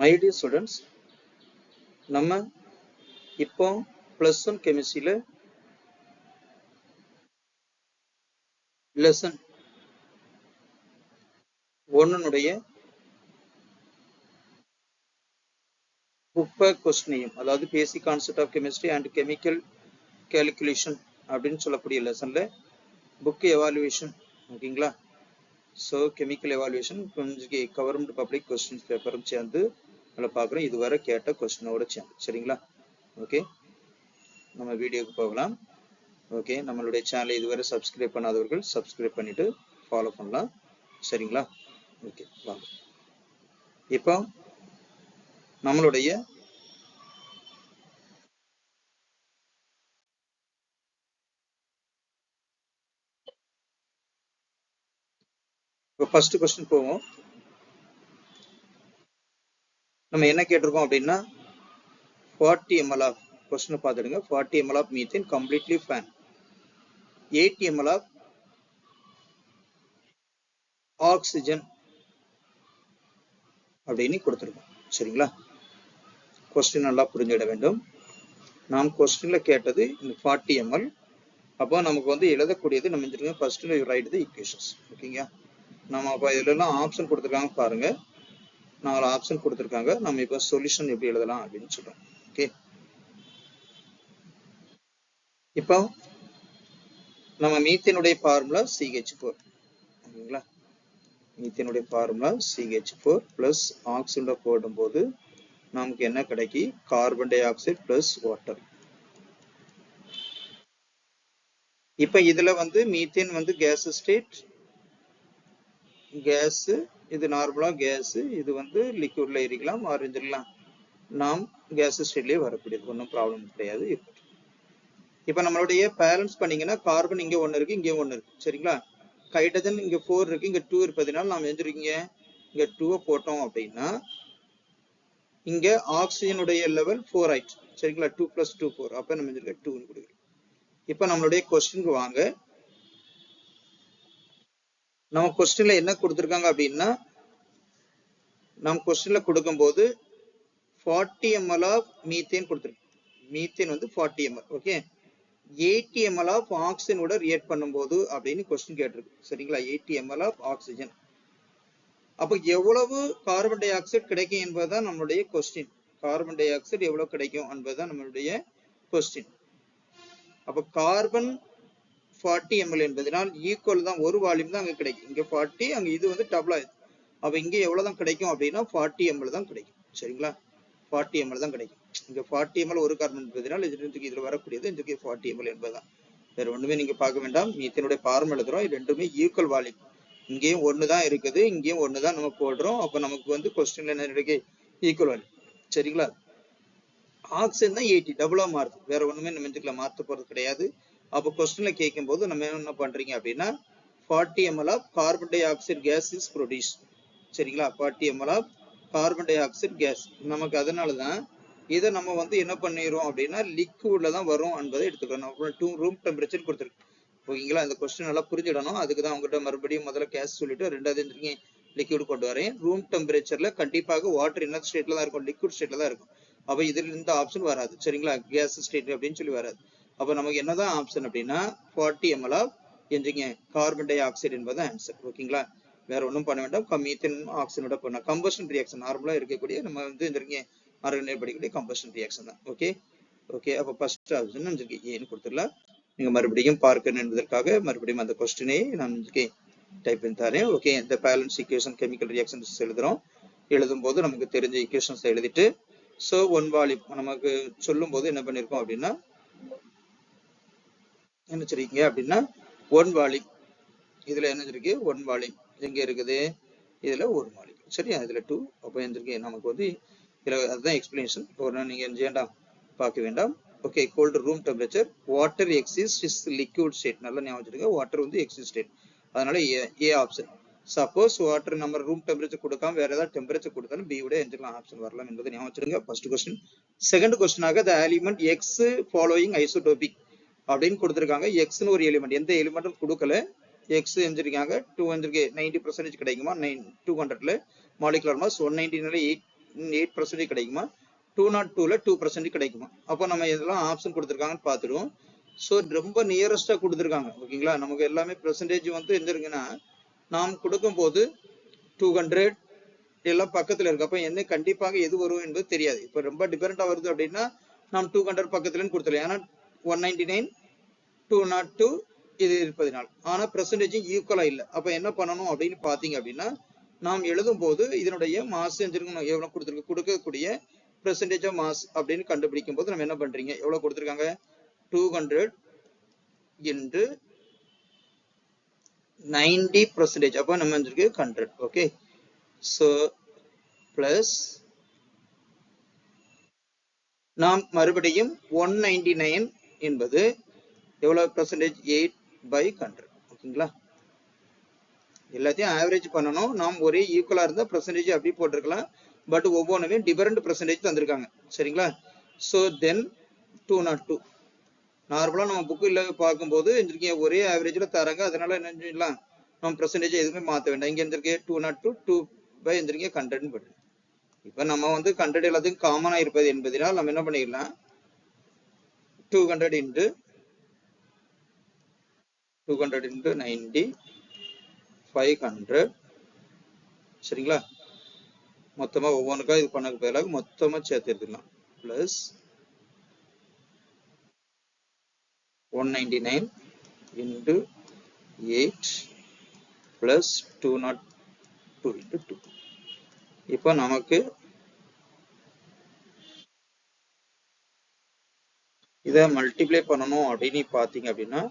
My dear students, நம்ம இப்போ +1 கெமிஸ்ட்ரியில lesson 1னுடைய book கொஸ்டினையும், அதாவது basic concept of chemistry and chemical calculation அப்படின்னு சொல்லக்கூடிய லெசன்ல புக் எவாலுவேஷன், ஓகேங்களா? ஸோ கெமிக்கல் எவாலுவேஷன் கொஞ்சம் கவர்மெண்ட் பப்ளிக் கொஸ்டின்ஸ் பேப்பரும் சேர்ந்து அதில் பார்க்குறோம். இதுவரை கேட்ட கொஸ்டினோட சேர்ந்து, சரிங்களா? ஓகே, நம்ம வீடியோக்கு போகலாம். ஓகே, நம்மளுடைய சேனலை இதுவரை சப்ஸ்கிரைப் பண்ணாதவர்கள் சப்ஸ்கிரைப் பண்ணிட்டு ஃபாலோ பண்ணலாம், சரிங்களா? ஓகே, வாங்க. இப்போ நம்மளுடைய ஃபர்ஸ்ட் கொஸ்டின் போவோம். நம்ம என்ன கேட்டிருக்கோம் அப்படின்னா 40 ml ஆஃப் கொஸ்டின் பார்த்துடுங்க. 40 ml ஆஃப் மீத்தேன் கம்ப்ளீட்லி ஃபேன், 80 ml ஆஃப் ஆக்சிஜன் அப்படின்னு கொடுத்துருக்கோம், சரிங்களா? கொஸ்டின் நல்லா புரிஞ்சிட வேண்டும். நாம் கொஸ்டின்ல கேட்டது இந்த 40 ml. அப்போ நமக்கு வந்து எழுதக்கூடியது நம்ம ஃபர்ஸ்ட் ரைட் தி ஈக்குவேஷன்ஸ், ஓகேங்க? நம்ம அப்போ இதுலாம் ஆப்ஷன் கொடுத்துருக்காங்க பாருங்க, 4 ஆப்ஷன் கொடுத்துருக்காங்க. நம்ம இப்போ சொல்யூஷன் எப்படி எழுதலாம் அப்படின்னு சொல்றோம். ஓகே, இப்போ நம்ம மீத்தேனுடைய ஃபார்முலா CH4, ஓகேங்களா? மீத்தேனுடைய ஃபார்முலா CH4 பிளஸ் ஆக்சிஜன் போடும்போது நமக்கு என்ன கிடைக்கும்? Carbon di oxide plus water. இப்ப இதுல வந்து மீத்தேன் வந்து கேஸ் ஸ்டேட், கேஸ், இது நார்மலா கேஸ், இது வந்து லிக்விட்ல இருக்கலாம், ஆரஞ்சிடலாம். நாம் கேஸ் ஸ்டேட்லயே வரக்கூடியது, ஒன்றும் ப்ராப்ளம் கிடையாது. இப்ப நம்மளுடைய பேலன்ஸ் பண்ணீங்கன்னா கார்பன் இங்க 1 இருக்கு, இங்கே 1 இருக்கு, சரிங்களா? ஹைட்ரஜன் இங்க 4 இருக்கு, இங்க 2 இருப்பதுனால நாம் எழுதிருக்கீங்க இங்க 2 போட்டோம் அப்படின்னா இங்க ஆக்சிஜனுடைய லெவல் 4 ஆயிடுச்சு, சரிங்களா? 2 + 2 4. அப்ப நம்ம எழுதிருக்க 2 கொடுக்குறோம். இப்ப நம்மளுடைய கொஸ்டினுக்கு வாங்க. நம்ம கொஸ்டின்ல என்ன கொடுத்துருக்காங்க அப்படின்னா, நம்ம கொஸ்டின்ல கொடுக்கும்போது 40 ml ஆஃப் மீத்தேன் கொடுத்துருக்கு. மீத்தேன் வந்து 40 ml, ஓகே. 80 ml ஆஃப் ஆக்சிஜனோட ரியாக்ட் பண்ணும்போது அப்படின்னு கொஸ்டின் கேட்டிருக்கு, சரிங்களா? 80 ml ஆஃப் ஆக்சிஜன். அப்போ எவ்வளவு கார்பன் டை ஆக்சைடு கிடைக்கும் என்பதுதான் நம்மளுடைய கொஸ்டின். கார்பன் டை ஆக்சைடு எவ்வளவு கிடைக்கும் என்பதுதான் நம்மளுடைய கொஸ்டின். அப்போ கார்பன் 40 ml என்பதனால் ஈக்குவல் தான், ஒரு வால்யூம் தான் அங்க கிடைக்கும். இங்க 40, அங்க இது வந்து டபுள் ஆயிடுது. அப்ப இங்க எவ்வளவுதான் கிடைக்கும் அப்படின்னா 40 ml தான் கிடைக்கும், சரிங்களா? 40 ml தான் கிடைக்கும். இங்க 40 ml ஒரு கார்பன் என்பதனால் இதுல வரக்கூடியது இதுக்கு 40 ml என்பதுதான். வேற ஒண்ணுமே நீங்க பார்க்க வேண்டாம். மீத்தேனுடைய ஃபார்முலா எழுதுறோம், இது ரெண்டுமே ஈக்குவல் வால்யூம். இங்கேயும் 1 தான் இருக்குது, இங்கேயும் 1 தான் நம்ம போடுறோம். அப்ப நமக்கு வந்து கொஸ்டின்ல என்ன இருக்கு? ஈக்குவல் வால்யூம், சரிங்களா? ஆக்சிஜன் தான் 80 டபுளா மாறுது, வேற ஒண்ணுமே நம்ம மாற்ற போறது கிடையாது. அப்ப கொஸ்டின்ல கேட்கும் போது நம்ம என்ன பண்றீங்க அப்படின்னா 40 ml of carbon dioxide gas is produce, சரிங்களா? 40 ml of carbon dioxide gas. நமக்கு அதனாலதான் இதை நம்ம வந்து என்ன பண்ணிடுறோம் அப்படின்னா லிக்விட்ல தான் வரும் என்பதை எடுத்துக்கணும். ரூம் டெம்பரேச்சர் கொடுத்துருக்கு, ஓகேங்களா? இந்த கொஸ்டின் நல்லா புரிஞ்சிடணும். அதுக்கு தான் உங்ககிட்ட மறுபடியும் முதல்ல கேஸ் சொல்லிட்டு ரெண்டாவது லிக்விட் கொண்டு வரேன். ரூம் டெம்பரேச்சர்ல கண்டிப்பாக வாட்டர் என்ன ஸ்டேட்ல தான் இருக்கும்? லிக்விட் ஸ்டேட்ல தான் இருக்கும். அப்ப இதுல இந்த ஆப்ஷன் வராது, சரிங்களா? கேஸ் ஸ்டேட் அப்படின்னு சொல்லி வராது. அப்ப நமக்கு என்னதான் ஆப்ஷன் அப்படின்னா 40 ml of carbon dioxide என்பது ஆன்சர், ஓகேங்களா? வேற ஒன்றும் பண்ண வேண்டாம். மீத்தேன் ஆக்சிஜனோட பண்ண கம்பஷன் ரியாக்ஷன் நார்மலா இருக்கக்கூடிய நம்ம வந்து ஆர்கானிக் படிக்கக்கூடிய கம்பஷன் ரியாக்ஷன் தான், ஓகே. ஓகே, அப்ப ஃபர்ஸ்ட் ஆப்ஷன் ஏன்னு கொடுத்துடலாம். நீங்க மறுபடியும் பார்க்கணும் என்பதற்காக மறுபடியும் அந்த கொஸ்டினை நான் டைப் பண்ணி தரேன், ஓகே. இந்த பேலன்ஸ் ஈக்குவேஷன் கெமிக்கல் ரியாக்ஷன்ஸ் எழுதுறோம். எழுதும் போது நமக்கு தெரிஞ்ச ஈக்குவேஷன்ஸ் எழுதிட்டு சோ 1 வால்யூம் நமக்கு சொல்லும் போது என்ன பண்ணிருக்கோம் அப்படின்னா என்ன சொல்றீங்க அப்படின்னா 1 வால்யூம். இதுல என்ன இருக்கு? 1 வால்யூம் எங்க இருக்குது? இதுல 1 வால்யூம், சரியா? இதுல 2. அப்ப எந்திருக்கு நமக்கு வந்து இதுல அதுதான் எக்ஸ்பிளனேஷன். நீங்க என்ன பார்க்க வேண்டாம். Okay, cold room temperature, water exist is liquid state. நல்லா ஞாபகம் வச்சுருங்க, வாட்டர் வந்து எக்ஸிஸ்ட் ஸ்டேட். அதனால ஏ ஆப்ஷன். சப்போஸ் வாட்டர் நம்ம ரூம் டெம்பரேச்சர் கொடுக்காம வேற ஏதாவது டெம்பரேச்சர் கொடுத்தாலும் பி விட எந்தெல்லாம் ஆப்ஷன் வரலாம் என்பதை ஞாபகம் வச்சுருங்க. First question. செகண்ட் கொஸ்டினாக the element x following isotopic அப்படின்னு கொடுத்துருக்காங்க. எக்ஸ்னு ஒரு எலிமெண்ட், எந்த எலிமெண்ட்டும் கொடுக்கல. எக்ஸ் எஞ்சிருக்காங்க 2 வந்துருக்கு, 90% கிடைக்குமா? 200ல மாலிகுலர் மாஸ் 190 8% கிடைக்குமா, 202ல 2% கிடைக்குமா. அப்போ நம்ம இதெல்லாம் ஆப்ஷன் கொடுத்துருக்காங்கன்னு பார்த்துடுவோம். ஸோ ரொம்ப நியரஸ்டா கொடுத்துருக்காங்க. ஓகேங்களா, நமக்கு எல்லாமே பெர்சன்டேஜ் வந்து எந்த இருக்குன்னா நாம் கொடுக்கும்போது 200 எல்லாம் பக்கத்துல இருக்கு. அப்ப என்ன கண்டிப்பாக எது வரும் என்பது தெரியாது. இப்ப ரொம்ப டிஃபரெண்டா வருது அப்படின்னா நாம் 200 பக்கத்துல கொடுத்துடலாம். ஏன்னா 199 202 இது இருப்பதினால். ஆனா பெர்சன்டேஜ் ஈக்குவலா இல்லை. அப்ப என்ன பண்ணணும் அப்படின்னு பாத்தீங்க அப்படின்னா நாம் எழுதும் போது இதனுடைய மாஸ் எவ்வளவு கொடுத்துருக்கு, கொடுக்கக்கூடிய பெர்சன்டேஜ் ஆஃப் மாஸ் அப்படின்னு கண்டுபிடிக்கும் போது நம்ம என்ன பண்றீங்க, எவ்வளவு கொடுத்துருக்காங்க, 200 into 90%. அப்ப நம்ம இருக்கு 100. ஓகே, so plus நாம் மறுபடியும் 199 என்பது எவ்வளவு பெர்சன்டேஜ், 8/100. ஓகேங்களா, எல்லாத்தையும் ஆவரேஜ் பண்ணணும். நாம் ஒரே ஈக்குவலா இருந்தா பெர்சன்டேஜ் அப்படி போட்டிருக்கலாம். பட் ஒவ்வொன்றுமே டிஃபரெண்ட் பெர்சன்டேஜ் தந்திருக்காங்க. சரிங்களா, ஸோ தென் 202 நார்மலா நம்ம புக்கில் பார்க்கும்போது ஒரே ஆவரேஜ்ல தராங்க. அதனால என்ன செஞ்சலாம், நம்ம பெர்சன்டேஜ் எதுவுமே மாற்ற வேண்டாம். இங்க இருந்திருக்கு 202 2/100 போட்டு. இப்ப நம்ம வந்து 100 எல்லாத்துக்கும் காமனா இருப்பது என்பதனால் நம்ம என்ன பண்ணிடலாம், 200 into 90 500. சரிங்களா, மொத்தமா ஒவ்வொன்றுக்கா இது பண்ணக்கு பதிலாக மொத்தமா சேர்த்து எடுத்துக்கலாம். Plus 199 into 8 plus 202 into 2. இப்போ நமக்கு இதை மல்டிப்ளை பண்ணணும் அப்படின்னு பாத்தீங்க அப்படின்னா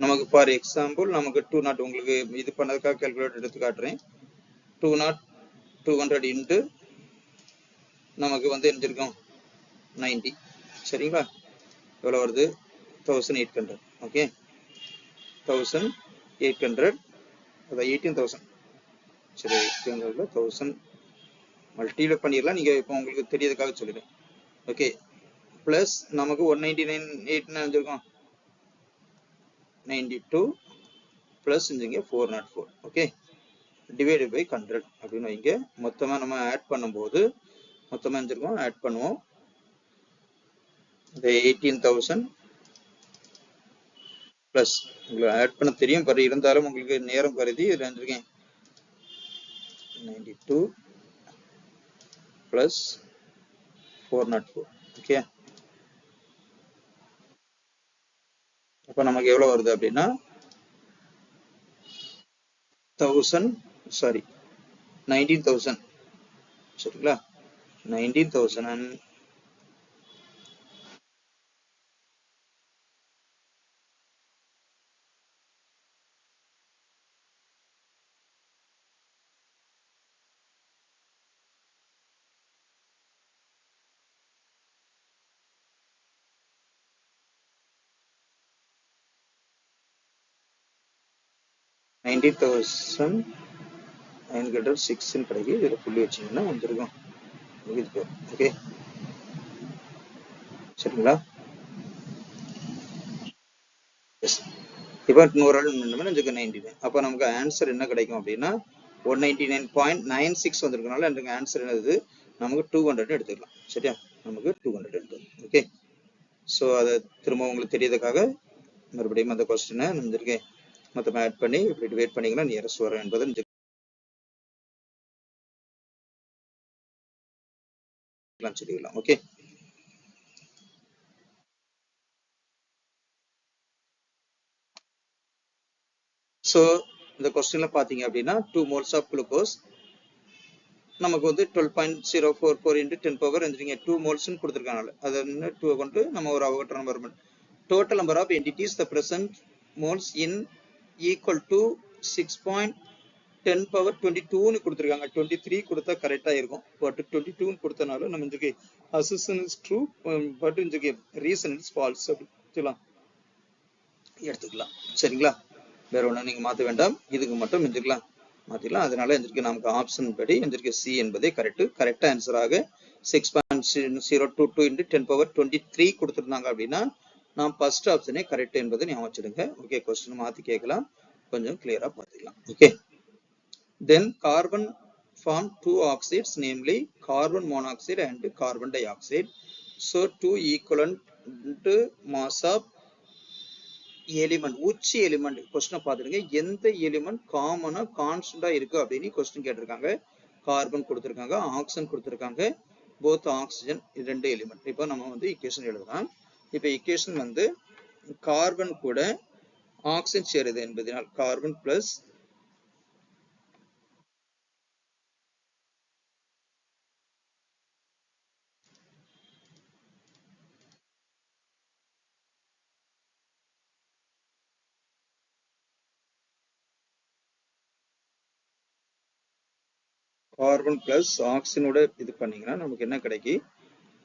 நமக்கு ஃபார் எக்ஸாம்பிள் நமக்கு 200 உங்களுக்கு இது பண்ணதுக்காக கால்குலேட்டர் எடுத்து காட்டுறேன். 200 into நமக்கு வந்து எழுதிருக்கோம் 90. சரிங்களா, எவ்வளவு வருது, 1800. ஓகே, 1800 அதான் 18000. சரி, 1000 மல்டிப்ளை பண்ணிடலாம். நீங்க இப்போ உங்களுக்கு தெரியறதுக்காக சொல்லிடுறேன். ஓகே, பிளஸ் நமக்கு 199 8 வந்திருக்கோம் 92 பிளஸ் இங்க 404. ஓகே, டிவைடட் பை 100 அப்படின்னு வைங்க. மொத்தமா நம்ம ஆட் பண்ணும்போது மொத்தமா இருந்திருக்கோம், ஆட் பண்ணுவோம். இந்த 18000 பிளஸ் உங்களுக்கு ஆட் பண்ண தெரியும் பாரு, இருந்தாலும் உங்களுக்கு நேரம் கருதி இதுல இருந்திருக்கேன் 92 பிளஸ் 404. ஓகே, அப்ப நமக்கு எவ்வளவு வருது அப்படின்னா 19,000. சரிங்களா, 19,000 90,906 கிடைக்கும். இதுல புள்ளி வச்சீங்கன்னா வந்துருக்கும். ஓகே, சரிங்களா, இப்போ 100 அப்ப நமக்கு ஆன்சர் என்ன கிடைக்கும் அப்படின்னா 199.96 வந்திருக்கனால எனக்கு ஆன்சர் என்னது, நமக்கு 200 எடுத்துக்கலாம். சரியா, நமக்கு 200 எடுத்துக்கலாம். ஓகே, ஸோ அதை திரும்ப உங்களுக்கு தெரியறதுக்காக மறுபடியும் அந்த கொஸ்டினை இருந்திருக்கேன் மொத்தமா ஆட் பண்ணி இப்படி டிவைட் பண்ணிங்கன்னா நியரஸ்ட் வரும் என்பதை சொல்லிடலாம். ஓகே, ஸோ இந்த கொஸ்டின்ல பாத்தீங்க அப்படின்னா 2 moles ஆஃப் குளுக்கோஸ் நமக்கு வந்து 12.044 into 10 power 2 moles கொடுத்துருக்காங்க. அதை 2 கொண்டு நம்ம ஒரு Avogadro number total number of entities the present moles in equal to 6.10 power 22 கொடுத்துருக்காங்க. 23 கொடுத்தா கரெக்டா இருக்கும், பட் 22 கொடுத்தனால நம்ம இதுக்கு assumption is true பட் இதுக்கு reason is false அப்படின்னு எடுத்துக்கலாம். சரிங்களா, வேற ஒண்ணு நீங்க மாத்த வேண்டாம், இதுக்கு மட்டும் எடுத்துக்கலாம் மாத்திக்கலாம். அதனால எந்திரிக்க நமக்கு ஆப்ஷன் படி எந்திரிக்க சி என்பதே கரெக்ட் ஆன்சராக 6.022 into 10 power 23 கொடுத்துருந்தாங்க அப்படின்னா நாம் ஃபர்ஸ்ட் ஆப்ஷனே கரெக்ட் என்பதை ஞாபகம் வச்சிடுங்க. ஓகே, கொஸ்டின் மாத்தி கேட்கலாம், கொஞ்சம் கிளியரா பார்த்துக்கலாம். Okay, Then carbon form two oxides, namely carbon monoxide and carbon dioxide. So two equivalent mass of element, உச்சி எலிமெண்ட் கொஸ்டின் பார்த்துருங்க. எந்த எலிமெண்ட் காமனா கான்ஸ்டன்டா இருக்கு அப்படின்னு கொஸ்டின் கேட்டிருக்காங்க. கார்பன் கொடுத்திருக்காங்க, ஆக்சிஜன் கொடுத்திருக்காங்க, போத் ஆக்சிஜன் ரெண்டு எலிமெண்ட். இப்போ நம்ம வந்து ஈக்குவேஷன் எழுதலாம். இப்போ ஈக்குவேஷன் வந்து கார்பன் கூட ஆக்சிஜன் சேருது என்பதனால் கார்பன் பிளஸ் கார்பன் பிளஸ் ஆக்சிஜனோட இது பண்ணீங்கன்னா நமக்கு என்ன கிடைக்கும்?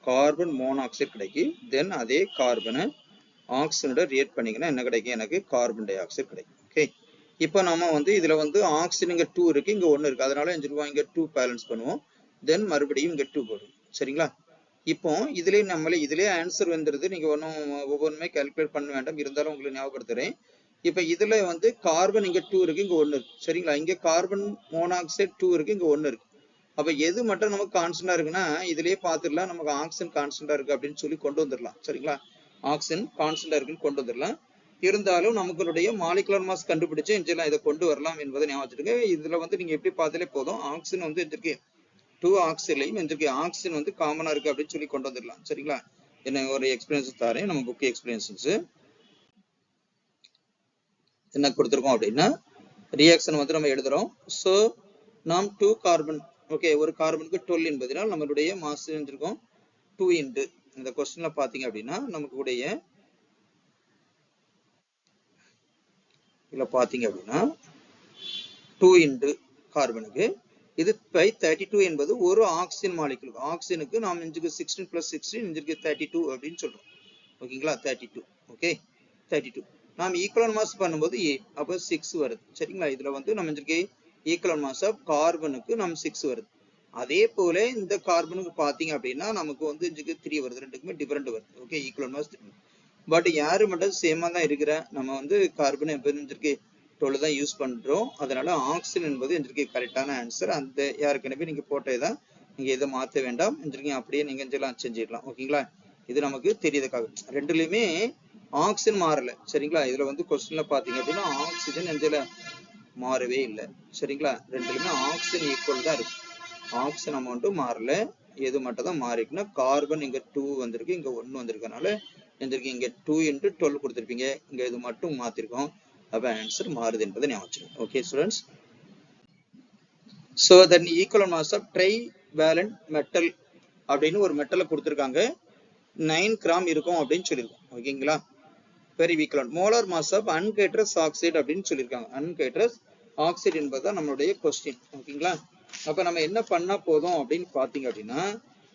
கார்பன் மோனாக்சைடு கிடைக்கும். தென் அதே கார்பனை ஆக்சிஜனோட ரியாக்ட் பண்ணீங்கன்னா என்ன கிடைக்கும்? எனக்கு கார்பன் டை ஆக்சைடு கிடைக்கும். ஓகே, இப்போ நம்ம வந்து இதுல வந்து ஆக்சிஜன் இங்க 2 இருக்கு, இங்க 1 இருக்கு. அதனால செஞ்சிருவோம், இங்க 2 பேலன்ஸ் பண்ணுவோம். தென் மறுபடியும் இங்க 2 போடும். சரிங்களா? இப்போ இதுலயே நம்மளே இதுலயே ஆன்சர் வந்துருது. நீங்க ஒன்றும் ஒவ்வொன்றுமே கால்குலேட் பண்ண வேண்டாம், இருந்தாலும் உங்களுக்கு ஞாபகப்படுத்துறேன். இப்ப இதுல வந்து கார்பன் இங்க 2 இருக்கு, இங்க 1 இருக்கு. சரிங்களா? இங்க கார்பன் மோனாக்சைடு 2 இருக்கு, இங்க 1 இருக்கு. அப்ப எது மட்டும் நமக்கு கான்ஸ்டன்டா இருக்குன்னா இதுலயே பாத்துடலாம், நமக்கு ஆக்சிஜன் கான்ஸ்டன்டா இருக்கு அப்படின்னு சொல்லி கொண்டு வந்துடலாம். சரிங்களா? ஆக்சிஜன் கான்ஸ்டன்டா இருக்குன்னு கொண்டு வந்துடலாம். இருந்தாலும் நமக்குடைய மாலிகுலர் மாஸ் கண்டுபிடிச்சு இன்ஜெல்லாம் இதை கொண்டு வரலாம் என்பதை ஞாபகம் வச்சுருங்க. இதுல வந்து நீங்க எப்படி பார்த்தாலே போதும், ஆக்சிஜன் வந்து எந்திருக்கு 2 ஆக்சிஜன்லையும் எந்திருக்கு ஆக்சிஜன் வந்து காமனா இருக்கு அப்படின்னு சொல்லி கொண்டு வந்துடலாம். சரிங்களா? என்ன ஒரு எக்ஸ்பீரியன்ஸ் தாரேன், நம்ம புக் எக்ஸ்பீரியன்ஸ் என்ன கொடுத்துருக்கோம் அப்படின்னா ரியாக்ஷன் வந்து நம்ம எழுதுறோம். ஸோ நாம் 2 கார்பன், ஓகே, ஒரு கார்பனுக்கு 12 என்பதனால் நம்மளுடைய மாஸ் இருக்கும் 2 இன்டு இந்த கொஸ்டின்ல பாத்தீங்க அப்படின்னா நமக்கு உடைய இதுல பாத்தீங்க அப்படின்னா 2 இன்டு கார்பனுக்கு இது பை 32 என்பது ஒரு ஆக்சிஜன் மாலிகுலுக்கு. ஆக்சிஜனுக்கு நாம் இன்ஜுக்கு 16 பிளஸ் 16 இன்ஜுக்கு 32 அப்படின்னு சொல்றோம். ஓகேங்களா? 32. ஓகே, 32 நாம் ஈக்குவல் மாஸ் பண்ணும்போது 8, அப்போ 6 வருது. சரிங்களா? இதுல வந்து நம்ம இன்ஜுக்கு ஈக்குவல் மாஸ் ஆஃப் கார்பனுக்கு நம்ம 6 வருது. அதே போல இந்த கார்பனுக்கு பாத்தீங்க அப்படின்னா நமக்கு வந்து இன்ஜுக்கு 3 வருது. ரெண்டுக்குமே டிஃபரெண்ட் வருது. Okay, equal mass 3. பட் யாரு மட்டும் சேமா தான் இருக்கிற, நம்ம வந்து கார்பன் இன்ஜுக்கு 12 தான் யூஸ் பண்றோம். அதனால ஆக்சிஜன் என்பது இன்றைக்கு கரெக்டான ஆன்சர். அந்த யாருக்குனவே நீங்க போட்டதுதான், நீங்க எதை மாற்ற வேண்டாம். இன்றைக்கு அப்படியே நீங்க இதெல்லாம் செஞ்சிடலாம். ஓகேங்களா? இது நமக்கு தெரியறதுக்காக. ரெண்டுலயுமே ஆக்சிஜன் மாறல. சரிங்களா? இதுல வந்து கொஸ்டின்ல பாத்தீங்க அப்படின்னா ஆக்சிஜன் எந்த மாறவே இல்லை. சரிங்களா? ரெண்டுலயுமே ஆக்சிஜன் ஈக்குவல் தான் இருக்கு. ஆக்சிஜன் அமௌண்ட்டும் மாறல. எது மட்டும் தான் மாறி இருக்குன்னா கார்பன் இங்க 2 வந்திருக்கு, இங்க 1 வந்திருக்கனால எந்திருக்கு இங்க 2 into 12 கொடுத்திருப்பீங்க, இங்க இது மட்டும் மாத்திருக்கோம். அப்ப ஆன்சர் மாறுது என்பதை ஞாபகம். Okay students, so then equal mass of trivalent metal அப்படின்னு ஒரு மெட்டலை கொடுத்துருக்காங்க. 9 கிராம் இருக்கும் அப்படின்னு சொல்லியிருக்கோம். ஓகேங்களா? Very equal molar mass of anhydrous oxide அப்படின்னு சொல்லியிருக்காங்க. அன்ஹைட்ரஸ் ஆக்சைடு என்பதுதான் நம்மளுடைய கொஸ்டின். ஓகேங்களா? அப்ப நம்ம என்ன பண்ணா போதும் அப்படின்னு பாத்தீங்க அப்படின்னா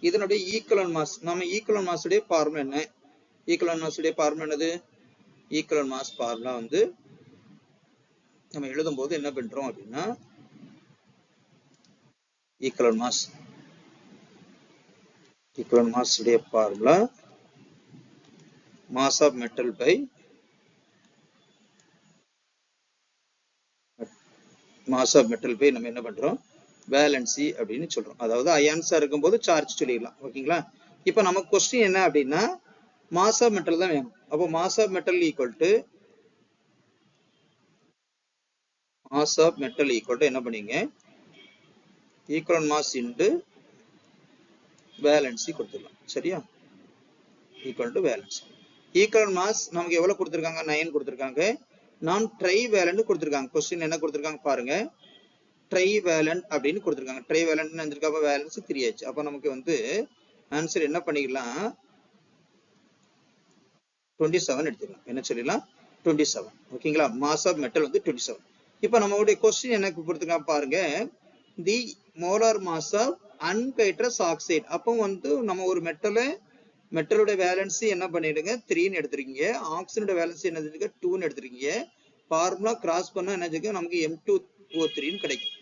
இதனுடைய ஈக்குவல் மாஸ், நம்ம ஈக்குவல் மாஸ் உடைய ஃபார்முலா என்ன? ஈக்குவல் மாஸ் உடைய ஃபார்முலா என்னது? ஈக்குவல் மாஸ் ஃபார்முலா வந்து நம்ம எழுதும் போது என்ன பண்றோம் அப்படின்னா ஈக்குவல் மாஸ் உடைய formula mass of metal by நம்ம என்ன பண்றோம்? வேலன்சி அப்படின்னு சொல்றோம். அதாவது அயான்ஸா இருக்கும்போது சார்ஜ் சொல்லிடலாம். ஓகேங்களா? இப்ப நமக்கு கொஸ்டின் என்ன அப்படின்னா மாஸ் ஆஃப் மெட்டல் தான் வேணும். அப்போ mass of metal equal to என்ன பண்ணீங்க? ஈக்குவல் மாஸ் இன்டு வேலன்சி கொடுத்துடலாம். சரியா? Equal to valency. Equal mass நமக்கு எவ்வளவு கொடுத்திருக்காங்க? 9 கொடுத்திருக்காங்க. நான் ட்ரை வேலண்ட் கொடுத்திருக்காங்க. கொஸ்டின் என்ன கொடுத்திருக்காங்க பாருங்க, ட்ரை வேலண்ட் அப்படின்னு கொடுத்திருக்காங்க. ட்ரை வேலண்ட் நினைச்சிருக்கப்ப வேலன்ஸ் 3 ஆச்சு. அப்ப நமக்கு வந்து ஆன்சர் என்ன பண்ணிக்கலாம்? 27 எடுத்துக்கலாம். என்ன சொல்லிடலாம்? 27. ஓகேங்களா? மாஸ் ஆஃப் மெட்டல் வந்து 27. இப்ப நம்மளுடைய கொஸ்டின் என்ன கொடுத்திருக்காங்க பாருங்க, the molar mass of anhydrous oxide. அப்போ வந்து நம்ம ஒரு மெட்டலோட வேலன்சி என்ன பண்ணிடுங்க? 3ன்னு எடுத்துருக்கீங்க. ஆக்சிஜனோட வேலன்சி என்ன 2ன்னு எடுத்துருக்கீங்க. ஃபார்முலா கிராஸ் பண்ணா என்ன நமக்கு M2O3 கிடைக்கும்.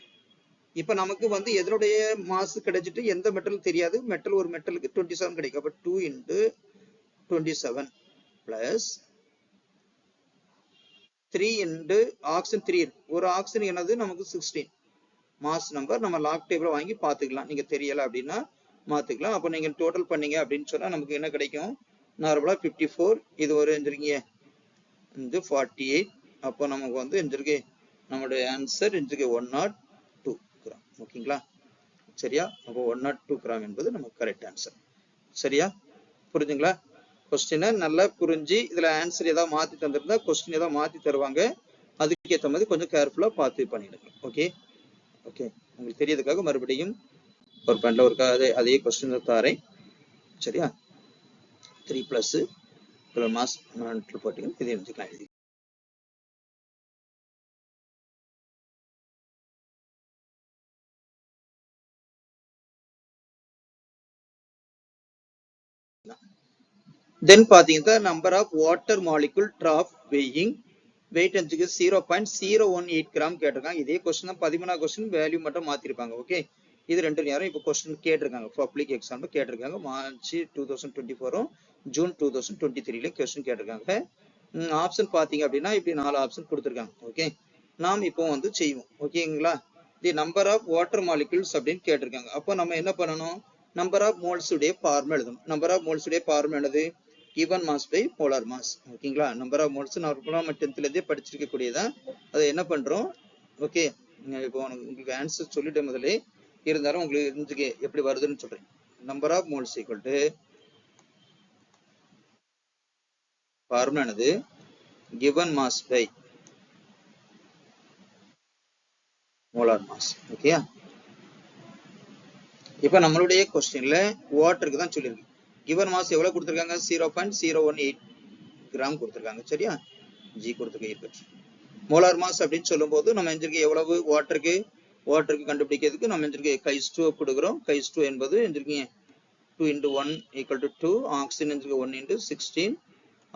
இப்ப நமக்கு வந்து எதனுடைய மாஸ் கிடைச்சிட்டு எந்த மெட்டல் தெரியாது. மெட்டல் ஒரு மெட்டலுக்கு 27 கிடைக்கும். அப்ப 2 into 27 plus 3 into ஆக்சிஜன் 3 ஒரு ஆக்சிஜன் என்னது நமக்கு 16. மாஸ் நம்பர் நம்ம லாக் டேபிள் வாங்கி பார்த்துக்கலாம். நீங்க தெரியல அப்படின்னா மாத்திக்கலாம். அப்போ நீங்க டோட்டல் பண்ணீங்க அப்படின்னு சொன்னா நமக்கு என்ன கிடைக்கும்? நார்மலா 54, இது ஒரு எந்திரிங்க இந்த 48. அப்போ நமக்கு வந்து எந்திருக்கு நம்மளுடைய ஆன்சர் எந்திருக்கு 102 கிராம். ஓகேங்களா? சரியா? அப்போ 102 கிராம் என்பது நமக்கு கரெக்ட் ஆன்சர். சரியா? புரிஞ்சுங்களா? கொஸ்டினை நல்லா புரிஞ்சு இதுல ஆன்சர் ஏதாவது மாத்தி தந்திருந்தா கொஸ்டின் ஏதாவது மாத்தி தருவாங்க. அதுக்கு ஏற்ற மாதிரி கொஞ்சம் கேர்ஃபுல்லா பார்த்து பண்ணிடுங்க. ஓகே ஓகே, உங்களுக்கு தெரியறதுக்காக மறுபடியும் ஒரு பாயிண்ட்ல ஒரு அதே கொஸ்டின் தாரேன். சரியா? 3 பிளஸ் மாஸ் போட்டீங்க இதை எழுதிக்கலாம். எழுதி then பாத்தீங்கன்னா number of water molecule drop weighing weight அஞ்சுக்கு 0.018 கிராம் கேட்டிருக்காங்க. இதே கொஸ்டின் தான் 13ஆம் கொஸ்டின், வேல்யூ மட்டும் மாத்திருப்பாங்க. ஓகே, இது ரெண்டு நேரம் இப்போ கொஸ்டின் கேட்டிருக்காங்க. பப்ளிக் எக்ஸாம் கேட்டிருக்காங்க. மார்ச் 2024 ஜூன் 2023 கொஸ்டின் கேட்டிருக்காங்க. ஆப்ஷன் பாத்தீங்க அப்படின்னா இப்படி 4 ஆப்ஷன் கொடுத்துருக்காங்க. ஓகே, நாம் இப்போ வந்து செய்வோம். ஓகேங்களா? The number of water molecules அப்படின்னு கேட்டிருக்காங்க. அப்போ நம்ம என்ன பண்ணணும்? நம்பர் ஆஃப் மோல்ஸ் உடைய ஃபார்முலா எழுதணும். நம்பர் ஆஃப் மோல்ஸ் உடைய ஃபார்முலா என்னது? given mass by molar mass. ஓகேங்களா? நம்பர் ஆஃப் மோல்ஸ் நார்மலா நம்ம 10th இருந்தே படிச்சிருக்க கூடியதான். அதை என்ன பண்றோம்? ஓகே, இப்போ உங்களுக்கு ஆன்சர் சொல்லிட்டு முதல்ல இருந்தாலும் உங்களுக்கு எப்படி வருதுன்னு சொல்றேன். Number of moles equal to formula என்னது? given mass by molar mass. Okay, இப்போ நம்மளுடைய கொஸ்டின்ல வாட்டருக்கு தான் சொல்லியிருக்கு. கிவன் மாஸ் எவ்வளவு கொடுத்திருக்காங்க? 0.018 கிராம் கொடுத்திருக்காங்க. சரியா? ஜி கொடுத்துருக்க. மோலார் மாஸ் அப்படின்னு சொல்லும் போது நம்ம எஞ்சிருக்க எவ்வளவு வாட்டருக்கு கண்டுபிடிக்கிறதுக்கு நம்ம எஞ்சிருக்க கைஸ்2 கொடுக்குறோம். கைஸ்2 என்பது எஞ்சிருக்கீங்க 2 into 1 equal to 2. ஆக்சிஜன் எஞ்சிருக்க 1 into 16.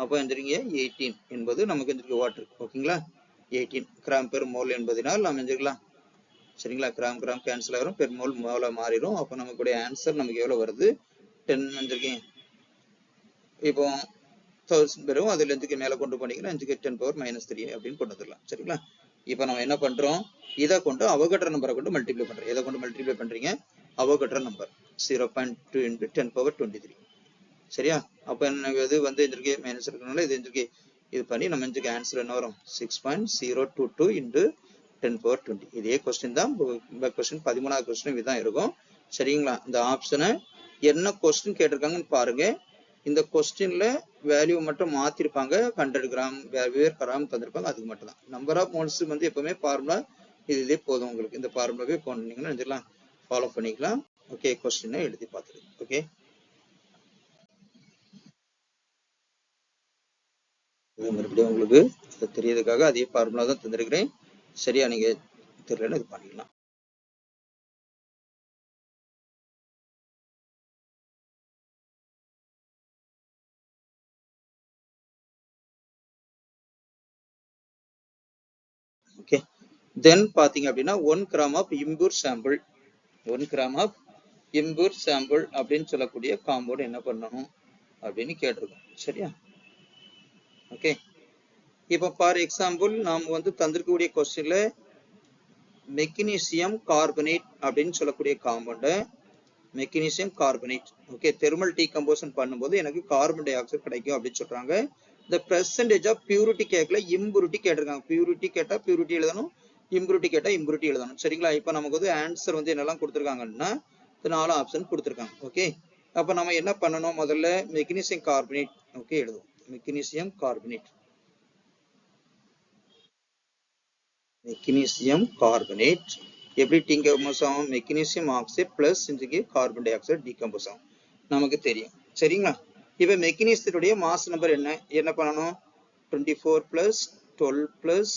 அப்போ எஞ்சிருக்கீங்க 18 என்பது நமக்கு எஞ்சிருக்க வாட்டர். ஓகேங்களா? 18 கிராம் பெர் மோல் என்பதனால் நம்ம எஞ்சிருக்கலாம். சரிங்களா? கிராம் கேன்சல் ஆகிரும், பெர் மோல் மோலா மாறிடும். அப்போ நமக்கு ஆன்சர் நமக்கு எவ்வளவு வருது? 10 வந்திருக்கேன். இப்போ 1000 பெரும் அதுல இருந்து மேல கொண்டு போனீங்கன்னா 10⁻³ அப்படின்னு கொண்டு வந்துடலாம். சரிங்களா? இப்போ நம்ம என்ன பண்றோம்? இதை கொண்டு அவகட்ரா நம்பரை கொண்டு மல்டிப்ளை பண்றோம். எதை கொண்டு மல்டிப்ளை பண்றீங்க? அவகட்ரா நம்பர் 0.2 into 10⁻23. சரியா? அப்ப இது வந்து மைனஸ் இருக்கனால இது பண்ணி நம்ம ஆன்சர் என்ன வரும்? 6.022 into 10⁻20. இதே கொஸ்டின் தான் கொஸ்டின் 13ஆவது கொஸ்டின் இதுதான் இருக்கும். சரிங்களா? இந்த ஆப்ஷனை என்ன கொஸ்டின் கேட்டிருக்காங்கன்னு பாருங்க. இந்த கொஸ்டின்ல வேல்யூ மட்டும் மாத்திருப்பாங்க. 100 கிராம் கிராம் தந்திருப்பாங்க. அதுக்கு மட்டும் தான். நம்பர் ஆஃப் மோல்ஸ் வந்து எப்பவுமே ஃபார்முலா இதே போதும். உங்களுக்கு இந்த ஃபார்முலாவே போனீங்கன்னா ஃபாலோ பண்ணிக்கலாம். ஓகே, கொஸ்டினை எழுதி பார்த்துருங்க. ஓகே, மறுபடியும் உங்களுக்கு தெரியறதுக்காக அதே ஃபார்முலா தான் தந்திருக்கிறேன். சரியா? நீங்க தெரியலன்னு இது பண்ணிக்கலாம். ஓகே, தென் பாத்தீங்க அப்படின்னா 1 gram of impure sample 1 gram of impure sample அப்படின்னு சொல்லக்கூடிய காம்பவுண்ட் என்ன பண்ணணும் அப்படின்னு கேட்டிருக்கோம். சரியா? ஓகே, இப்போ ஃபார் எக்ஸாம்பிள் நாம் வந்து தந்திருக்கக்கூடிய கொஸ்டின்ல மெக்னீசியம் கார்பனேட் அப்படின்னு சொல்லக்கூடிய compound magnesium carbonate. Okay, thermal decomposition பண்ணும்போது எனக்கு கார்பன் டை ஆக்சைடு கிடைக்கும் அப்படின்னு சொல்றாங்க. இந்த பெர்சன்டேஜ் ஆஃப் பியூரிட்டி கேட்கல, இம்பூரிட்டி கேட்டிருக்காங்க. பியூரிட்டி கேட்டா பியூரிட்டி எழுதணும், இம்பூரிட்டி கேட்டா இம்பூரிட்டி எழுதணும். சரிங்களா? இப்போ நமக்கு வந்து ஆன்சர் வந்து என்னெல்லாம் கொடுத்துருக்காங்கன்னா 4 ஆப்ஷன் கொடுத்துருக்காங்க. ஓகே, அப்ப நம்ம என்ன பண்ணணும்? முதல்ல மெக்னீசியம் கார்பனேட் ஓகே எழுதுவோம். மெக்னீசியம் கார்பனேட் எப்படி டீகம்போஸ் ஆகும்? Magnesium oxide plus carbon di oxide decompose ஆகும், நமக்கு தெரியும். சரிங்களா? இப்ப மெக்னீசியத்துடைய மாஸ் நம்பர் என்ன பண்ணணும்? 24 plus 12 plus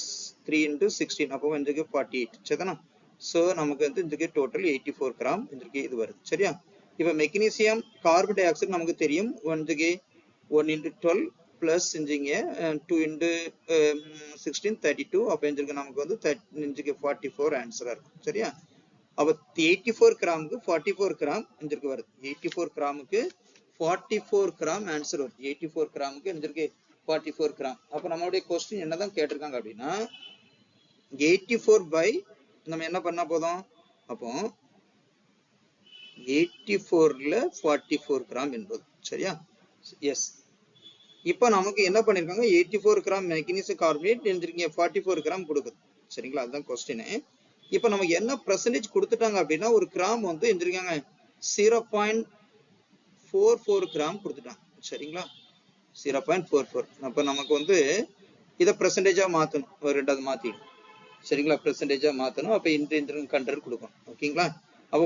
3 into 16. அப்போ 48. சரிதானா? சோ நமக்கு வந்து டோட்டல் 84 கிராம் இது வருது. சரியா? இப்ப மெக்னீசியம் கார்பன் டை ஆக்சைடு நமக்கு தெரியும் 1 into 12 plus 2 into 16 32. அப்ப நமக்கு வந்து 44 ஆன்சரா இருக்கும். சரியா? அப்ப 84 கிராமுக்கு 44 கிராம் வருது. 84 கிராமுக்கு 44 கிராம் ஆன்சர் வருது. 84 கிராமுக்கு 44 கிராம். அப்ப நம்மளுடைய கொஸ்டின் என்னதான் கேட்டிருக்காங்க அப்படின்னா 84 by நம்ம என்ன பண்ணா போதும்? அப்போ 84ல 44 கிராம் என்பது சரியா எஸ் இப்போ நமக்கு என்ன பண்ணிருக்காங்க 84 கிராம் மெக்னீசியம் கார்பனேட் எழுந்திருக்கீங்க 44 கிராம் கொடுக்குது சரிங்களா அதுதான் கொஸ்டின் இப்போ நமக்கு என்ன பெர்சன்டேஜ் கொடுத்துட்டாங்க அப்படின்னா ஒரு கிராம் வந்து எழுந்திருக்காங்க 0.44 கிராம் கொடுத்துட்டாங்க சரிங்களா 0.44 அப்ப நமக்கு வந்து இதை பெர்சன்டேஜா மாத்தணும் ஒரு ரெண்டாவது மாத்திடும் சரிங்களா பெர்சன்டேஜா மாத்தணும் அப்ப இந்த கண்டர் கொடுக்கும் ஓகேங்களா அப்போ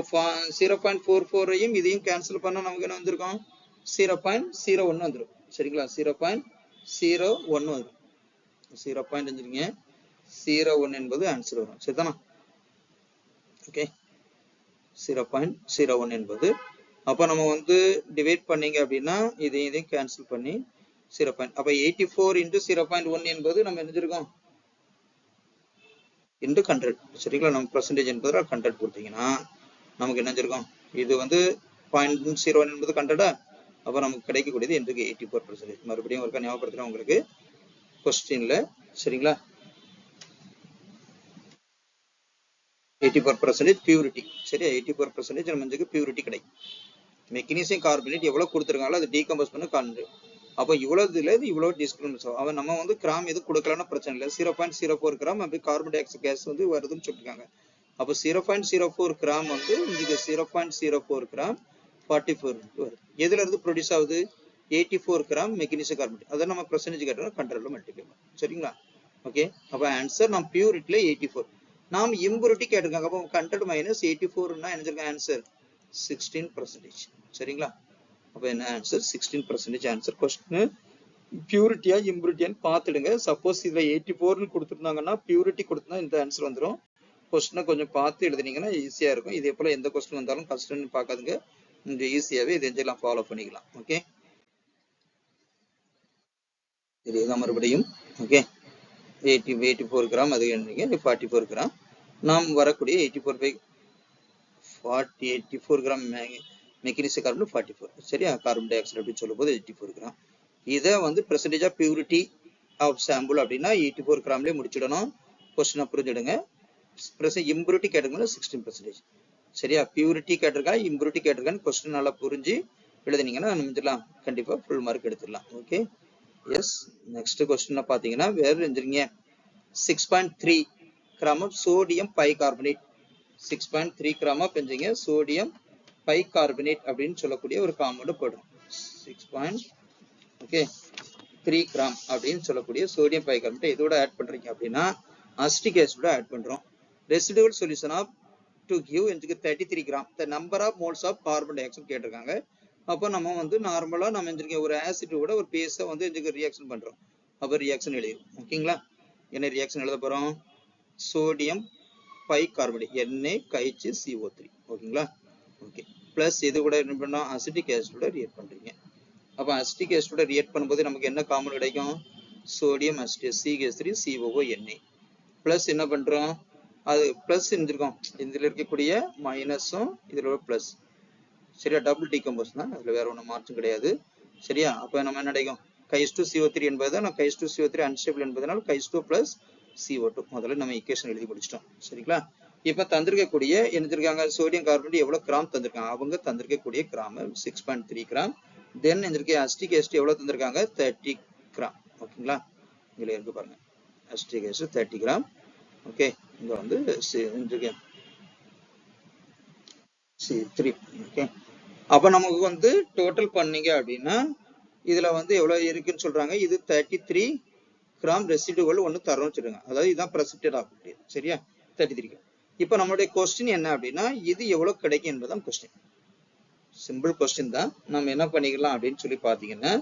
0.44ஐயும் இதையும் கேன்சல் பண்ணா நமக்கு என்ன வந்திருக்கும் 0.01 வந்துடும் சரிங்களா 0.01 வரும் 0.01 என்பது ஆன்சர் வரும் சரிதானா ஓகே 0.01 என்பது அப்ப நம்ம வந்து டிவைட் பண்ணீங்க அப்படின்னா இதையும் கேன்சல் பண்ணி 0. அப்ப 84 into 0.1 என்பது நம்ம எழுதிருக்கோம் into 100 சரிங்களா நம்ம பெர்சன்டேஜ் என்பது 100 கொடுத்தீங்கன்னா நமக்கு என்ன இருக்கும் இது வந்து 0.01 என்பது 100 அப்ப நமக்கு கிடைக்கக்கூடியது எதுக்கு 84% மறுபடியும் ஒருக்கா ஞாபகப்படுத்துறேன் உங்களுக்கு क्वेश्चनல சரிங்களா 84% பியூரிட்டி சரியா 84% நமக்கு பியூரிட்டி கிடைக்கும் மெக்னீசியம் கார்பனேட் எவ்வளவு கொடுத்திருக்காங்களோ அது டீகம்போஸ் பண்ண காண்பு அப்ப இவ்வளவுல இவ்வளவு டிஸ்கிரிமினன்ஸ் அவன் நம்ம வந்து கிராம் எது கொடுக்கலன்னா பிரச்சனை இல்லை 0.04 கிராம் அப்படி கார்பன் டை ஆக்சைடு கேஸ் வந்து வருதுன்னு சொல்லிருக்காங்க அப்ப 0.04 கிராம் வந்து இங்க 0.04 கிராம் 44 வருது எதுல இருந்து ப்ரொடியூஸ் ஆகுது 84 கிராம் மெக்னீசியம் கார்பனேட் அதை நம்ம பெர்சன்டேஜ் கேட்டோம்னா கண்ட்ரோல்ல மல்டிப்ளை பண்ணும் சரிங்களா ஓகே அப்ப ஆன்சர் நம்ம பியூரிட்டில 84 நாம் இம்பியூரிட்டி கேட்டிருக்காங்க அப்ப 100 மைனஸ் 84 னா என்ன ஆன்சர் 16% சரிங்களா அப்ப என்ன ஆன்சர் 16% ஆன்சர் क्वेश्चन பியூரிட்டியா இம்பியூரிட்டியான்னு பார்த்துடுங்க சப்போஸ் இதுல 84 னு கொடுத்திருந்தாங்கன்னா பியூரிட்டி கொடுத்தா இந்த ஆன்சர் வந்துரும் क्वेश्चन கொஞ்சம் பார்த்து எழுதுனீங்கன்னா ஈஸியா இருக்கும் இதே போல எந்த क्वेश्चन வந்தாலும் கஷ்டம்னு பார்க்காதீங்க கொஞ்சம் ஈஸியாவே இதெல்லாம் ஃபாலோ பண்ணிக்கலாம் ஓகே இதுதான் மறுபடியும் ஓகே 84 கிராம் அது எழுதுங்க 44 கிராம் நாம் வரக்கூடிய 84 கிராம் மெக்னீசியம் கார்பன் 44 சரியா கார்பன் டை ஆக்சைடு அப்படி சொல்லும்போது 84 கிராம் இதை வந்து percentage of purity of sample அப்படின்னா 84 கிராம்லயே முடிச்சிடணும் क्वेश्चन புரிஞ்சிடுங்க இம்பியூரிட்டி கேட்டிருக்காங்க 16% சரியா பியூரிட்டி கேட்டிருக்கா இம்பியூரிட்டி கேட்டிருக்கான்னு क्वेश्चन நல்லா புரிஞ்சு எழுதுனீங்கன்னா நம்ம கண்டிப்பா ஃபுல் மார்க் எடுத்துடலாம் ஓகே எஸ் நெக்ஸ்ட் क्वेश्चन பாத்தீங்கன்னா வேற எழுதுறீங்க 6.3 gram of sodium bicarbonate 6.3 gram of எழுதுங்க சோடியம் பைகார்பனேட் அப்படின்னு சொல்லக்கூடிய ஒரு காம்பவுண்ட் போடுறோம் 6.3 கிராம் அப்படின்னு சொல்லக்கூடிய சோடியம் பைகார்பனேட் இதோட ஆட் பண்றீங்க அப்படின்னா அசிட்டிக் ஆசிட் ஆட் பண்றோம் residual solution of to give எனக்கு 33 gram the number of moles of carbon dioxide கேட்டிருக்காங்க அப்போ நம்ம வந்து நார்மலா நம்ம ஒரு ஆசிட் கூட ஒரு பேஸை வந்து ரியாக்ஷன் பண்றோம் அப்போ ரியாக்ஷன் எழுதிடும் ஓகேங்களா என்ன ரியாக்ஷன் எழுத போறோம் சோடியம் பைகார்பனேட் NaCO3 ஓகேங்களா ஓகே பிளஸ் இது கூட என்ன பண்ணோம் அசிட்டிக் ஆசிடோட ரியாக்ட் பண்றீங்க அப்ப அசிட்டிக் ஆசிடோட ரியாக்ட் பண்ணும்போது நமக்கு என்ன காமன் கிடைக்கும் சோடியம் அசிட்டேட் CH3COO பிளஸ் என்ன பண்றோம் அது பிளஸ் இருந்திருக்கும் இதுல இருக்கக்கூடிய மைனஸும் இதுல பிளஸ் சரியா டபுள் டீகம்போஸ் தான் அதுல வேற ஒன்றும் மாற்றம் கிடையாது சரியா அப்ப நம்ம என்ன கிடைக்கும் H2CO3 என்பது நான் H2CO3 அன்ஸ்டேபிள் என்பதனால H2 பிளஸ் CO2 முதல்ல நம்ம ஈக்குவேஷன் எழுதி முடிச்சிட்டோம் சரிங்களா இப்ப தந்திருக்கக்கூடிய என்ன சோடியம் கார்பனேட் எவ்வளவு கிராம் தந்திருக்காங்க அவங்க தந்திருக்கக்கூடிய கிராம் 6.3 கிராம் தென் இந்த அசிட்டிக் ஆசிட் எவ்வளவு தந்திருக்காங்க 30 கிராம் ஓகேங்களா இதுல இருக்கு பாருங்க அசிட்டிக் ஆசிட் 30 கிராம் ஓகே இங்க வந்து C3 ஓகே அப்ப நமக்கு வந்து டோட்டல் பண்ணீங்க அப்படின்னா இதுல வந்து எவ்வளவு இருக்குன்னு சொல்றாங்க இது 33 கிராம் ரெசிடுவல் ஒன்னு தரோம்னு சொல்லுங்க அதாவது இதுதான் பிரசிப்டட் ஆகக்கூடியது சரியா 33 கிராம் இப்போ நம்மளுடைய கொஸ்டின் என்ன அப்படின்னா இது எவ்வளவு கிடைக்கும் என்பதுதான் கொஸ்டின் சிம்பிள் கொஸ்டின் தான் நம்ம என்ன பண்ணிக்கலாம் அப்படின்னு சொல்லி பாத்தீங்கன்னா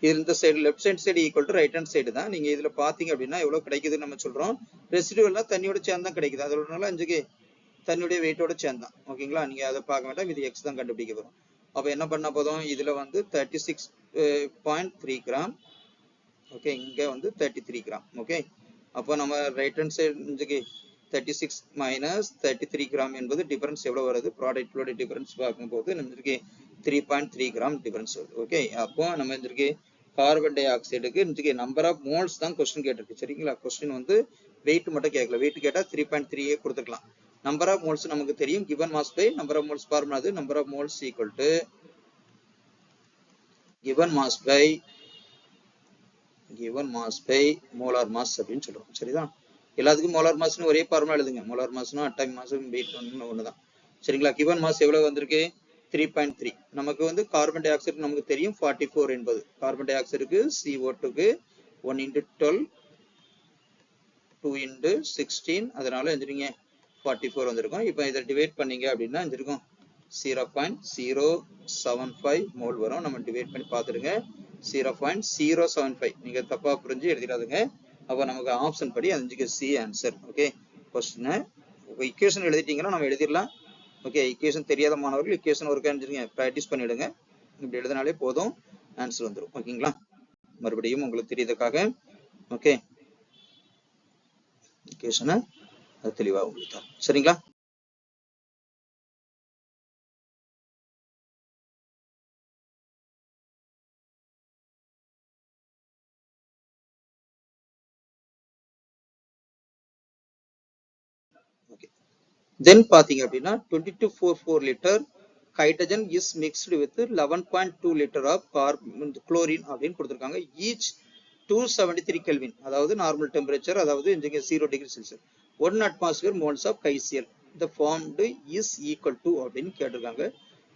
இந்த side left side equal to right hand side தான் நீங்க இதுல பாத்தீங்க அப்படின்னா எவ்வளவு கிடைக்குதுன்னு நம்ம சொல்றோம் ரெசிடுவல்னா தண்ணியோட சேர்ந்து தான் கிடைக்குது அதனால 5 தண்ணியுடைய வெயிட்டோட சேர்ந்தான் ஓகேங்களா நீங்க அதை பார்க்க வேண்டாம் இது எக்ஸ் தான் கண்டுபிடிக்க போறோம் அப்ப என்ன பண்ண போதும் இதுல வந்து 36.3 கிராம் ஓகே இங்க வந்து 33 கிராம் ஓகே அப்போ நம்ம right hand side 36 minus 33 gram என்பது டிஃபரன்ஸ் எவ்வளவு வருது ப்ராடக்டோட டிஃபரன்ஸ் பார்க்கும்போது நமக்கு 3.3 கிராம் டிஃபரன்ஸ் வருது ஓகே அப்போ நம்ம கார்பன் டை ஆக்சைடுக்கு நம்பர் ஆஃப் மோல்ஸ் தான் கொஸ்டின் கேட்டிருக்கு சரிங்களா கொஸ்டின் வந்து வெயிட் மட்டும் கேட்கல வெயிட் கேட்டா 3.3 கொடுத்துக்கலாம் நம்பர் ஆஃப் மோல்ஸ் நமக்கு தெரியும், given mass by number of moles formula அது number of moles equal to given mass by molar mass அப்படின்னு சொல்றோம். சரிதான்? எல்லாத்துக்கும் மோலார் மாஸ்னு ஒரே ஃபார்முலா எழுதுங்க. மோலார் மாஸ்னா அட்டாமிக் மாஸ் வெயிட் ஒண்ணுதான். சரிங்களா? given mass எவ்வளவு வந்திருக்கு? 3.3. நமக்கு வந்து கார்பன் டை ஆக்சைடு நமக்கு தெரியும் 44 என்பது. கார்பன் டை ஆக்சைடுக்கு CO2க்கு 1 into 12 2 into 16, அதனால எந்திரிங்க 44 வந்திருக்கும். இப்போ இதை டிவைட் பண்ணீங்க அப்படின்னா எந்திருக்கும் 0.075 மோல் வரும். நம்ம டிவைட் பண்ணி பார்த்துடுங்க. 0.075. நீங்க தப்பா புரிஞ்சு எழுதிடாதுங்க. அப்போ நமக்கு ஆப்ஷன் படி அதுக்கு C answer. Okay, question equation எழுதிட்டீங்கன்னா நம்ம எழுதிடலாம். ஓகே, ஈக்குவேஷன் தெரியாத மாணவர்கள் ஈக்குவேஷன் ஒர்க் எழுதிருங்க, ப்ராக்டிஸ் பண்ணிடுங்க. இப்படி எழுதினாலே போதும், ஆன்சர் வந்துடும். ஓகேங்களா? மறுபடியும் உங்களுக்கு தெரியறதுக்காக ஓகே ஈக்குவேஷனை அது தெளிவாக உங்களுக்கு தான். சரிங்களா? ஓகே, தென் பாத்தீங்க அப்படின்னா 22.44 litre hydrogen is mixed with 11.2 litre of chlorine அப்படின்னு கொடுத்துருக்காங்க. ஈச் 273 கெல்வின், அதாவது நார்மல் டெம்பரேச்சர், அதாவது 0 degree Celsius. 1 atmosphere moles of கைசியல் the formed is equal to அப்படின்னு கேட்டிருக்காங்க.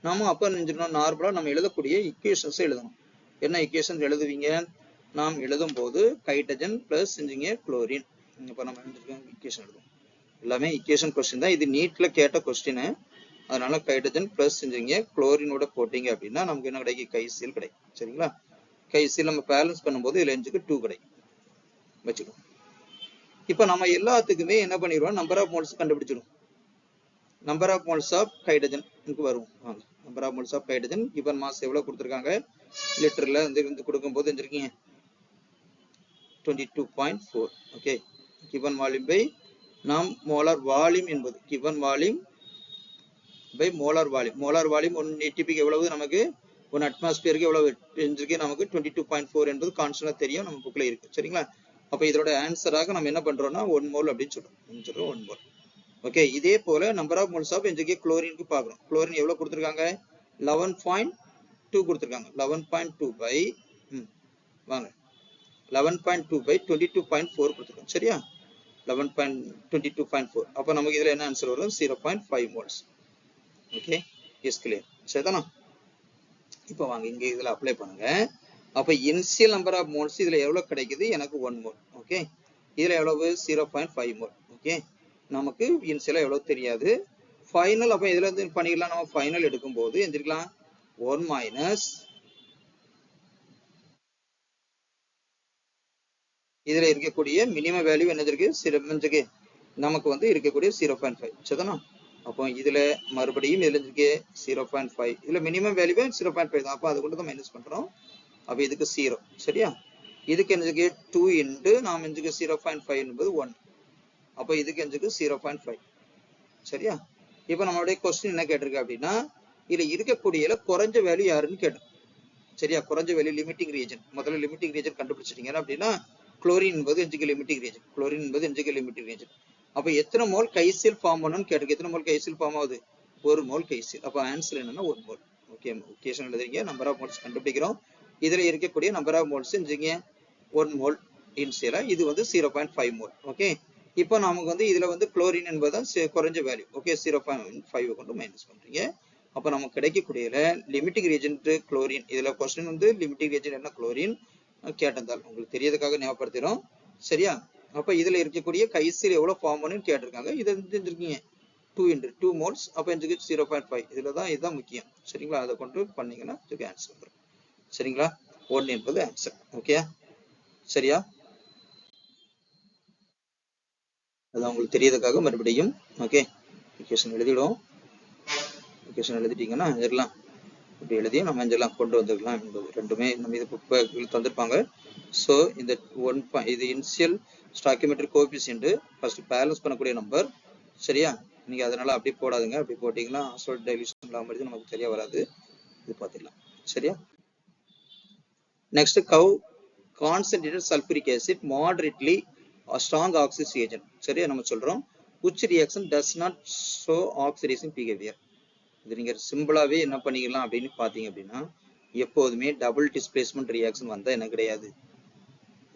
நாம அப்ப நினைஞ்சிருக்கோம், நார்மலா நம்ம எழுதக்கூடிய ஈக்குவேஷன்ஸ் எழுதணும். என்ன ஈக்குவேஷன் எழுதுவீங்க? நாம் எழுதும் போது ஹைட்ரஜன் பிளஸ் குளோரின். இப்ப நம்ம ஈக்குவேஷன் எழுதுவோம். எல்லாமே ஈக்குவேஷன் கொஸ்டின் தான். இது நீட்ல கேட்ட கொஸ்டின். அதனால ஹைட்ரஜன் பிளஸ் குளோரினோட போட்டீங்க அப்படின்னா நமக்கு என்ன கிடைக்கும்? கைசியல் கிடைக்கும். சரிங்களா? கைசியல் நம்ம பேலன்ஸ் பண்ணும்போது இதுல 2 கிடைக்கும். வச்சுக்கோ. இப்ப நம்ம எல்லாத்துக்குமே என்ன பண்ணிடுவோம்? நம்பர் ஆஃப் மோல்ஸ் கண்டுபிடிச்சிடும். Number of moles of hydrogen வரும். Number of moles of hydrogen given mass எவ்வளவு கொடுத்திருக்காங்க? லிட்டர்ல இருந்து கொடுக்கும்போது தெரிஞ்சிருக்கீங்க 22.4. ஓகே, given volume by நாம் மோலார் வால்யூம் என்பது given volume by molar volume. Molar volume 1 ATP க்கு எவ்வளவு? நமக்கு 1 அட்மாஸ்பியருக்கு எவ்வளவு தெரிஞ்சிருக்கு? நமக்கு 22.4 என்பது கான்ஸ்டன்டா தெரியும், நம்ம புக்ல இருக்கு. சரிங்களா? அப்ப இதோட ஆன்சராக நம்ம என்ன பண்றோம்னா 1 மோல் அப்படின்னு சொல்றோம். 1 மோல். ஓகே, இதே போல நம்பர் ஆஃப் மோல்ஸ் ஆஃப் குளோரினுக்கு பார்க்குறோம். குளோரின் எவ்வளவு கொடுத்துருக்காங்க? 11.2 கொடுத்துருக்காங்க. 11.2 பை வாங்க 11.2 பை 22.4 கொடுத்துருக்காங்க. சரியா? 11.22.4. அப்ப நமக்கு இதுல என்ன ஆன்சர் வரும்? 0.5 மோல்ஸ். Okay, is clear. சரிதானா? இப்போ வாங்க இங்க இதுல அப்ளை பண்ணுங்க. அப்ப இனிஷியல் நம்பர் ஆஃப் மோல்ஸ் இதுல எவ்வளவு கிடைக்குது? எனக்கு 1 மோல். ஓகே, இதுல எவ்வளவு? 0.5 மோல். ஓகே, நமக்கு இனிஷியலா எவ்வளவு தெரியாது. ஃபைனல் அப்ப இதுல இருந்து பண்ணிடலாம். நம்ம ஃபைனல் எடுக்கும் போது எந்திரிக்கலாம் 1 மைனஸ் இதுல இருக்கக்கூடிய மினிமம் வேல்யூ என்னது இருக்கு? நமக்கு வந்து இருக்கக்கூடிய 0.5. சரிதானா? அப்போ இதுல மறுபடியும் இதுல இருக்கு 0.5. இதுல மினிமம் வேல்யூ 0.5 தான். அப்ப அது கொண்டு தான் மைனஸ் பண்றோம். அப்ப இதுக்கு 0. சரியா? இதுக்கு என்னது 2 இன்டு நாம் 0.5 என்பது 1. அப்ப இதுக்கு 0.5. சரியா? இப்ப நம்மளுடைய கொஸ்டின் என்ன கேட்டிருக்கு அப்படின்னா, இதுல இருக்கக்கூடிய குறைஞ்ச வேல்யூ யாருன்னு கேட்டோம். சரியா? குறைஞ்ச வேல்யூ லிமிட்டிங் ரீஜன். முதல்ல லிமிட்டிங் ரீஜன் கண்டுபிடிச்சிட்டீங்க அப்படின்னா குளோரின் என்பது லிமிட்டிங் ரீஜன். குளோரின் என்பது லிமிட்டிங் ரீஜன். அப்ப எத்தனை மோல் கைசியல் ஃபார்ம் பண்ணணும்னு கேட்டிருக்கு. எத்தனை மோல் கைசியல் ஃபார்ம் ஆகுது? 1 மோல் கைசியல். அப்ப ஆன்சர் என்னன்னா 1 மோல். ஓகே, ஈக்குவேஷன் எழுதுறீங்க. நம்பர் ஆஃப் மோல்ஸ் கண்டுபிடிக்கிறோம். இதுல இருக்கக்கூடிய நம்பர் ஆஃப் மோல்ஸ் 1 மோல் இனிஷியலா. இது வந்து 0.5 மோல். ஓகே, இப்போ நமக்கு வந்து இதுல வந்து குளோரின் என்பதுதான் குறைஞ்ச வேல்யூ. ஓகே, 0.5 கொண்டு மைனஸ் பண்றீங்க. அப்ப நமக்கு கிடைக்கக்கூடிய லிமிட்டிங் ரீஜன் குளோரின். இதுல கொஸ்டின் வந்து லிமிட்டிங் ரீஜன் என்ன குளோரின் கேட்டதால் உங்களுக்கு தெரியறதுக்காக ஞாபகப்படுத்துறோம். சரியா? அப்ப இதுல இருக்கக்கூடிய கைசியல் எவ்வளவு ஃபார்ம் பண்ணுன்னு கேட்டிருக்காங்க. இதை தெரிஞ்சிருக்கீங்க 2 into 2 moles. அப்ப 0.5. இதுலதான் இதுதான் முக்கியம். சரிங்களா? அதை கொண்டு பண்ணீங்கன்னா இதுக்கு ஆன்சர் வரும். சரிங்களா? 1 என்பது ஆன்சர். ஓகே, சரியா? அதான் உங்களுக்கு தெரியறதுக்காக மறுபடியும் ஓகே ஈக்குவேஷன் எழுதிடும். ஈக்குவேஷன் எழுதிட்டீங்கன்னா எல்லாம் இப்படி எழுதியும் நம்ம எல்லாம் கொண்டு வந்துக்கலாம் என்பது ரெண்டுமே நம்ம இது புக் தந்திருப்பாங்க. ஸோ இந்த இது initial stoichiometric coefficient first balance பண்ணக்கூடிய நம்பர். சரியா? நீங்க அதனால அப்படி போடாதுங்க. அப்படி போட்டீங்கன்னா அசோல்ட் டைல்யூஷன் இல்லாமல் நமக்கு சரியா வராது. இது பார்த்துக்கலாம். சரியா? நெக்ஸ்ட் கவ் concentrated sulphuric acid moderately strong ஆக்சிஸ் ஏஜென்ட். சரியா? நம்ம சொல்றோம் which reaction does not show oxidation behavior. இது நீங்க சிம்பிளாவே என்ன பண்ணிக்கலாம் அப்படின்னு பாத்தீங்க அப்படின்னா, எப்போதுமே டபுள் டிஸ்பிளேஸ்மெண்ட் ரியாக்ஷன் வந்தா என்ன கிடையாது,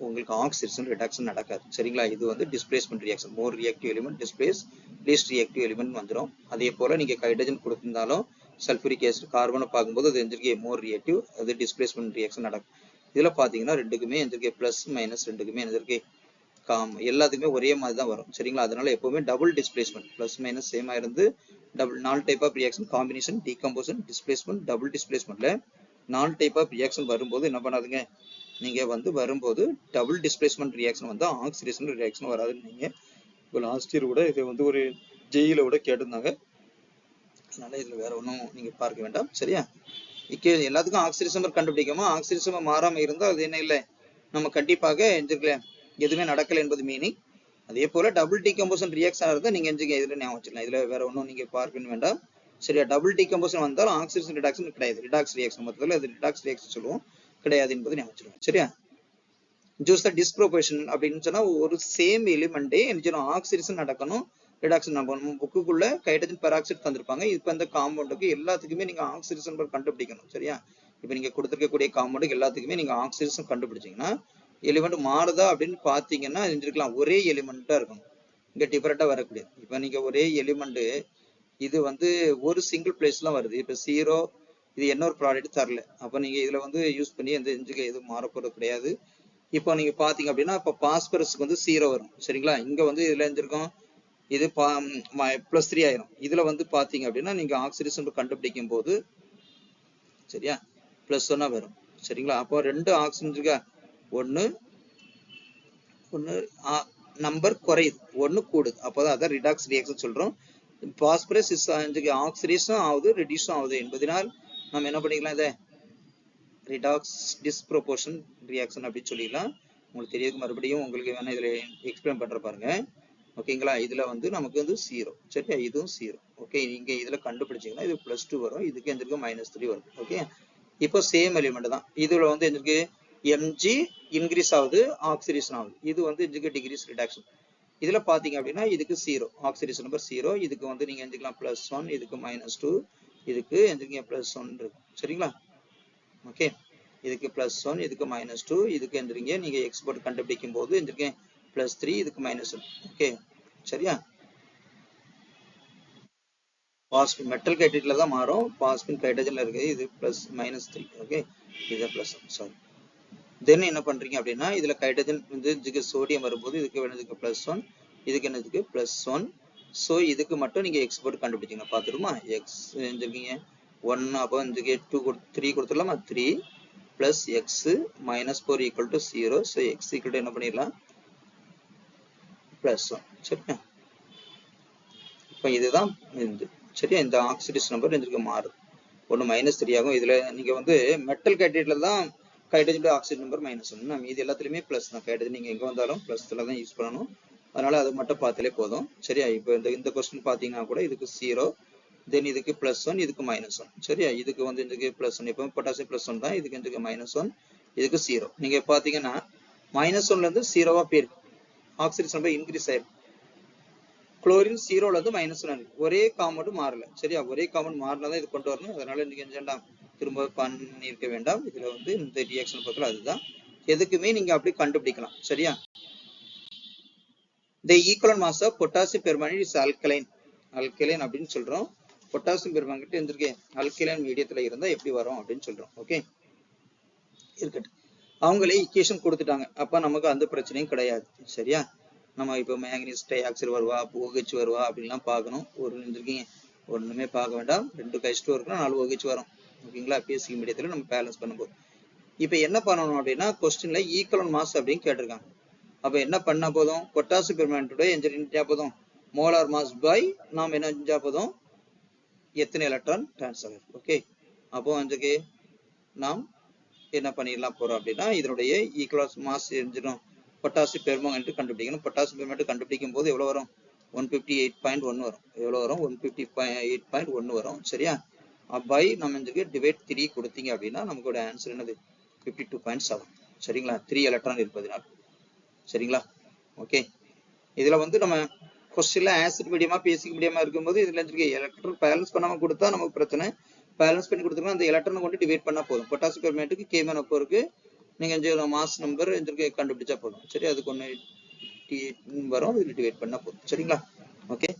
உங்களுக்கு ஆக்சிடேஷன் ரிடக்ஷன் நடக்காது. சரிங்களா? இது வந்து டிஸ்பிளேஸ்மெண்ட் ரியாக்ஷன். மோர் reactive element displays least reactive element வந்துடும். அதே போல நீங்க ஹைட்ரஜன் கொடுத்திருந்தாலும் சல்பூரிக் ஆசிட் கார்பனை பார்க்கும்போது அது எந்திரிக்கே மோர் ரியாக்டிவ், அது டிஸ்பிளேஸ்மெண்ட் ரியாக்ஷன் நடக்கும். இதுல பாத்தீங்கன்னா ரெண்டுக்குமே எந்திரிக்கே பிளஸ் மைனஸ் ரெண்டுக்குமே எந்திரிக்கே எல்லாத்துக்குமே ஒரே மாதிரி தான் வரும். சரிங்களா? அதனால எப்பவுமே டபுள் டிஸ்பிளேஸ்மெண்ட் பிளஸ் மைனஸ் சேமா இருந்து double 4 type of reaction combination decomposition displacement double டிஸ்பிளேஸ்மெண்ட்ல 4 டைப் ஆஃப் ரியாக்ஷன் வரும்போது என்ன பண்ணாதுங்க, நீங்க வந்து வரும்போது டபுள் டிஸ்பிளேஸ்மெண்ட் ரியாக்ஷன் வந்தா ஆக்சிடேஷன் ரியாக்ஷன் வராதுன்னு நீங்க இப்போ லாஸ்ட் இயர் கூட இதை வந்து ஒரு ஜெயில கூட கேட்டிருந்தாங்க. அதனால இதுல வேற ஒன்றும் நீங்க பார்க்க வேண்டாம். சரியா? எல்லாத்துக்கும் ஆக்சிடேஷன் கண்டுபிடிக்காம ஆக்சிடேஷன் மாறாம இருந்தால் அது என்ன இல்லை, நம்ம கண்டிப்பாக எஞ்சிருக்கல எதுவுமே நடக்கல என்பது மீனிங். அதே போல டபுள் டீகம்போசன் ரியாக்ஷன் இருந்தா நீங்க எஞ்சுங்க இதுல ஞாபகம் வச்சுக்கலாம். இதுல வேற ஒன்றும் நீங்க பார்க்க வேண்டாம். சரியா? டபுள் டீகம்போசன் வந்தாலும் ஆக்சிடேஷன் ரிடக்ஷன் கிடையாது, ரிடாக்ஸ் ரியாக்ஷன் மொத்தத்தில் அது ரிடாக்ஸ் ரியாக்ஷன் சொல்லுவோம், கிடையாது என்பது ஞாபகம் வச்சுக்கலாம். சரியா? ஜூஸ் த டிஸ்ப்ரோபோர்ஷன் அப்படின்னு சொன்னா ஒரு சேம் எலிமெண்டே என்ன ஆக்சிடேஷன் நடக்கணும் ரிடக்ஷன் நடக்கணும். புக்குக்குள்ள ஹைட்ரஜன் பெராக்சைடு தந்திருப்பாங்க. இப்ப இந்த காம்பவுண்டுக்கு எல்லாத்துக்குமே நீங்க ஆக்சிடேஷன் கண்டுபிடிக்கணும். சரியா? இப்ப நீங்க கொடுத்துருக்கக்கூடிய காம்பவுண்டுக்கு எல்லாத்துக்குமே நீங்க ஆக்சிடேஷன் கண்டுபிடிச்சீங்கன்னா எலிமெண்ட் மாறுதா அப்படின்னு பாத்தீங்கன்னா தெரிஞ்சிருக்கலாம் ஒரே எலிமெண்டா இருக்கணும், இங்க டிஃபரெண்டா வரக்கூடியது. இப்ப நீங்க ஒரே எலிமெண்ட் இது வந்து ஒரு சிங்கிள் பிளேஸ்ல வருது, இப்ப 0 இது என்ன ஒரு ப்ராடக்ட் தரல, அப்ப நீங்க இதுல வந்து யூஸ் பண்ணி எந்த எதுவும் மாறப்போறது கிடையாது. இப்போ நீங்க பாத்தீங்க அப்படின்னா இப்ப பாஸ்பரஸ்க்கு வந்து 0 வரும். சரிங்களா? இங்க வந்து இதுல இருந்திருக்கும் இது +3 ஆயிரும். இதுல வந்து பாத்தீங்க அப்படின்னா நீங்க ஆக்சிடேஷன் கண்டுபிடிக்கும் போது சரியா +1 வரும். சரிங்களா? அப்போ 2 ஆக்சிஜன் இருக்கா, ஒன்னு நம்பர் குறையுது, ஒன்னு கூடுது, அப்போதான் அதான் ரிடாக்ஸ் ரியாக்ஷன் சொல்றோம். பாஸ்பரஸ் ஆக்சிடேஷன் ஆகுது ரெடியூஸும் ஆகுது என்பதனால் நம்ம என்ன பண்ணிக்கலாம், இதை ரிடாக்ஸ் டிஸ்ப்ரோபோர்ஷன் ரியாக்ஷன் அப்படின்னு சொல்லிடலாம். உங்களுக்கு தெரியாது, மறுபடியும் உங்களுக்கு வேணா இதுல எக்ஸ்பிளைன் பண்ற பாருங்க. ஓகேங்களா? இதுல வந்து நமக்கு வந்து 0. சரியா? இதுவும் 0. ஓகே, நீங்க இதுல கண்டுபிடிச்சீங்கன்னா இது +2 வரும், இதுக்கு எந்திருக்கு -3 வரும். ஓகே, இப்போ சேம் எலிமெண்ட் தான். இதுல வந்து எந்திருக்கு mg இன்க்ரீஸ் ஆகுது, ஆக்சிடேஷன் ஆகுது. இது வந்து எந்திருக்கு டிகிரீஸ் ரிடக்ஷன். இதுல பாத்தீங்க அப்படின்னா இதுக்கு 0, ஆக்சிடேஷன் நம்பர் 0, இதுக்கு வந்து நீங்க எந்திக்கலாம் +1, இதுக்கு -2, இதுக்கு எந்திரிக்க +1 இருக்கு. சரிங்களா? ஓகே, இதுக்கு +1, இதுக்கு -2, இதுக்கு எந்திரிங்க நீங்க எக்ஸ்போர்ட் கண்டுபிடிக்கும் போது எந்திரிக்க +3, இதுக்கு -1. ஓகே, சரியா? பாஸ்பின் மெட்டல் ஹைட்ரேட்ல தான் மாறும், பாஸ்பின் ஹைட்ரஜன்ல இருக்கு, இது +-3. ஓகே, இது +1. சாரி. தென் என்ன பண்றீங்க அப்படின்னா இதுல ஹைட்ரஜன் வந்து இதுக்கு சோடியம் வரும்போது இதுக்கு வேணுதுக்கு +1, இதுக்கு என்னதுக்கு +1. ஸோ இதுக்கு மட்டும் நீங்க எக்ஸ்போர்ட் கண்டுபிடிச்சிங்க. பார்த்துருமா? எக்ஸ் செஞ்சிருக்கீங்க 1, அப்போ இதுக்கு 3 கொடுத்துடலாமா? 3 + x -4 = 0. ஸோ x = என்ன பண்ணிடலாம்? +1. சரியா? இப்போ இதுதான் இது. சரியா? இந்த ஆக்சிடேஷன் நம்பர் இதுக்கு மாறுது, ஒன்று -3 ஆகும். இதுல நீங்க வந்து மெட்டல் ஹைட்ரேட்ல தான் ஹைட்ரஜன் ஆக்சிஜன் நம்பர் -1, மீதி எல்லாத்துலயுமே ப்ளஸ் தான். ஹைட்ரஜன் நீங்க எங்க வந்தாலும் +ல தான் யூஸ் பண்ணணும். அதனால அது மட்டும் பார்த்தாலே போதும். சரியா? இப்போ இந்த கொஸ்டின் பாத்தீங்கன்னா கூட இதுக்கு 0, தென் இதுக்கு +1, இதுக்கு -1. சரியா? இதுக்கு வந்து இதுக்கு +1, இப்போ பொட்டாசியம் +1 தான், இதுக்கு இதுக்கு -1, இதுக்கு 0. நீங்க பாத்தீங்கன்னா -1ல இருந்து 0வா போயிருக்கு, ஆக்சிடேஷன் நம்பர் இன்க்ரீஸ் ஆயிருக்கு. குளோரின் 0ல இருந்து -1, ஒரே காம்பவுண்ட் மாறல. சரியா? ஒரே காம்பவுண்ட் மாறினாதான் இது கொண்டு வரணும். அதனால நீங்க என்ன திரும்ப பண்ணிருக்க வேண்டாம். இதுல வந்து இந்த ரியாக்ஷன் பக்கத்துல அதுதான், எதுக்குமே நீங்க அப்படி கண்டுபிடிக்கலாம். சரியா? The equivalent mass of potassium permanganate is alkaline. alkaline அப்படின்னு சொல்றோம். பொட்டாசியம் பெர்மாங்கனேட் இருந்திருக்கேன் அல்கைலைன் மீடியத்துல இருந்தா எப்படி வரும் அப்படின்னு சொல்றோம். ஓகே, இருக்கட்டும். அவங்களே ஈக்குவேஷன் கொடுத்துட்டாங்க, அப்ப நமக்கு அந்த பிரச்சனையும் கிடையாது. சரியா? நம்ம இப்போ மேங்கனீஸ் டை ஆக்சைடு வருவா, OH வருவா அப்படின்லாம் பார்க்கணும். ஒரு இருந்திருக்கீங்க, ஒண்ணுமே பார்க்க வேண்டாம். 2 H2 இருக்குன்னா 4 OH வரும். ஓகேங்களா? பேசிக் மீடியத்துல நம்ம பேலன்ஸ் பண்ணும்போது இப்ப என்ன பண்ணணும் அப்படின்னா கொஸ்டின்ல ஈக்குவலன்ட் மாஸ் அப்படின்னு கேட்டிருக்காங்க. அப்ப என்ன பண்ணா போதும், பொட்டாசியம் பெர்மாங்கனேட்டோட என்ஜினியா போதும் மோலார் மாஸ் பை நாம் என்ன செஞ்சா போதும் எத்தனை எலக்ட்ரான் டிரான்ஸ்ஃபர். ஓகே, அப்போ வந்து நாம் என்ன பண்ணிடலாம் போறோம் அப்படின்னா இதனுடைய ஈக்குவல் மாஸ் எரிஞ்சிடும் பொட்டாசியம் பெர்மாங்கனேட் கண்டுபிடிக்கணும். பொட்டாசியம் பெர்மாங்கனேட் கண்டுபிடிக்கும் போது எவ்வளவு வரும்? 158.1 வரும். எவ்வளவு வரும்? 158.1 வரும். சரியா? பை நம்ம டிவைட் 3 கொடுத்தீங்க அப்படின்னா நமக்கு ஆன்சர் என்னது? 52.7. சரிங்களா? 3 எலக்ட்ரான் இருப்பதுனால். சரிங்களா? ஓகே, இதுல வந்து நம்ம கொஸ்டின்ல ஆசிட் மீடியமா பேசிக் மீடியமா இருக்கும்போது இதுல இருக்கு எலக்ட்ரான் பேலன்ஸ் பண்ணாம கொடுத்தா நமக்கு பிரச்சனை. பேலன்ஸ் பண்ணி கொடுத்துருக்கோம் அந்த எலக்ட்ரானை கொண்டு டிவைட் பண்ணா போதும். பொட்டாசியம் பெர்மேட்டுக்கு K1 அப்போ இருக்கு. நீங்க மாஸ் நம்பர் கண்டுபிடிச்சா போதும். சரி, அதுக்கு ஒன்று வரும், இதுல டிவைட் பண்ணா போதும். சரிங்களா? Okay.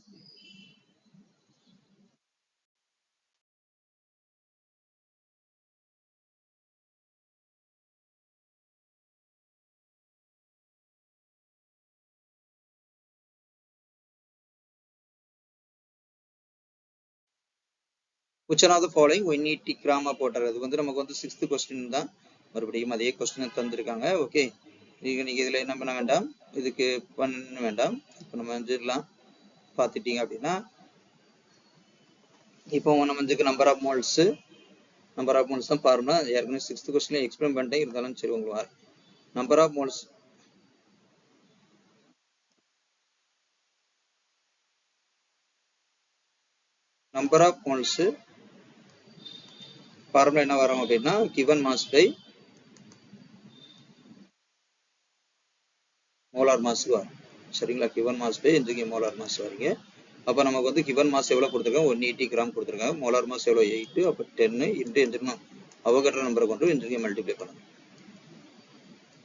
which one of the following 180 கிராமா போட்டார். அது நமக்கு 6th கொஸ்டின் தான். மறுபடியும் அதே கொஸ்டின் தந்திருக்காங்க. ஓகே, நீங்க இதுல என்ன பண்ண வேண்டாம், இதுக்கு பண்ண வேண்டாம். இப்போ நம்ம செஞ்சிடலாம். பார்த்துட்டீங்க அப்படின்னா இப்போ நம்ம நம்பர் ஆஃப் மோல்ஸ் தான் பாருங்க. ஏற்கனவே 6th கொஸ்டின்ல எக்ஸ்பிளைன் பண்ணிட்டேன், இருந்தாலும் சரி உங்களுக்கு நம்பர் ஆஃப் மோல்ஸ் ஃபார்முலா என்ன வரும் அப்படின்னா given mass by molar mass வரும். சரிங்களா? given mass by molar mass வரீங்க. அப்ப நமக்கு given mass எவ்வளவு கொடுத்திருக்காங்க, 180 கிராம் கொடுத்திருக்காங்க. molar mass எவ்வளவு 8, அப்ப 10 இன்டு எஞ்சிருக்கணும் அவகட்ரோ நம்பரை கொண்டு எஞ்சிருக்க மல்டிப்ளை பண்ணணும்.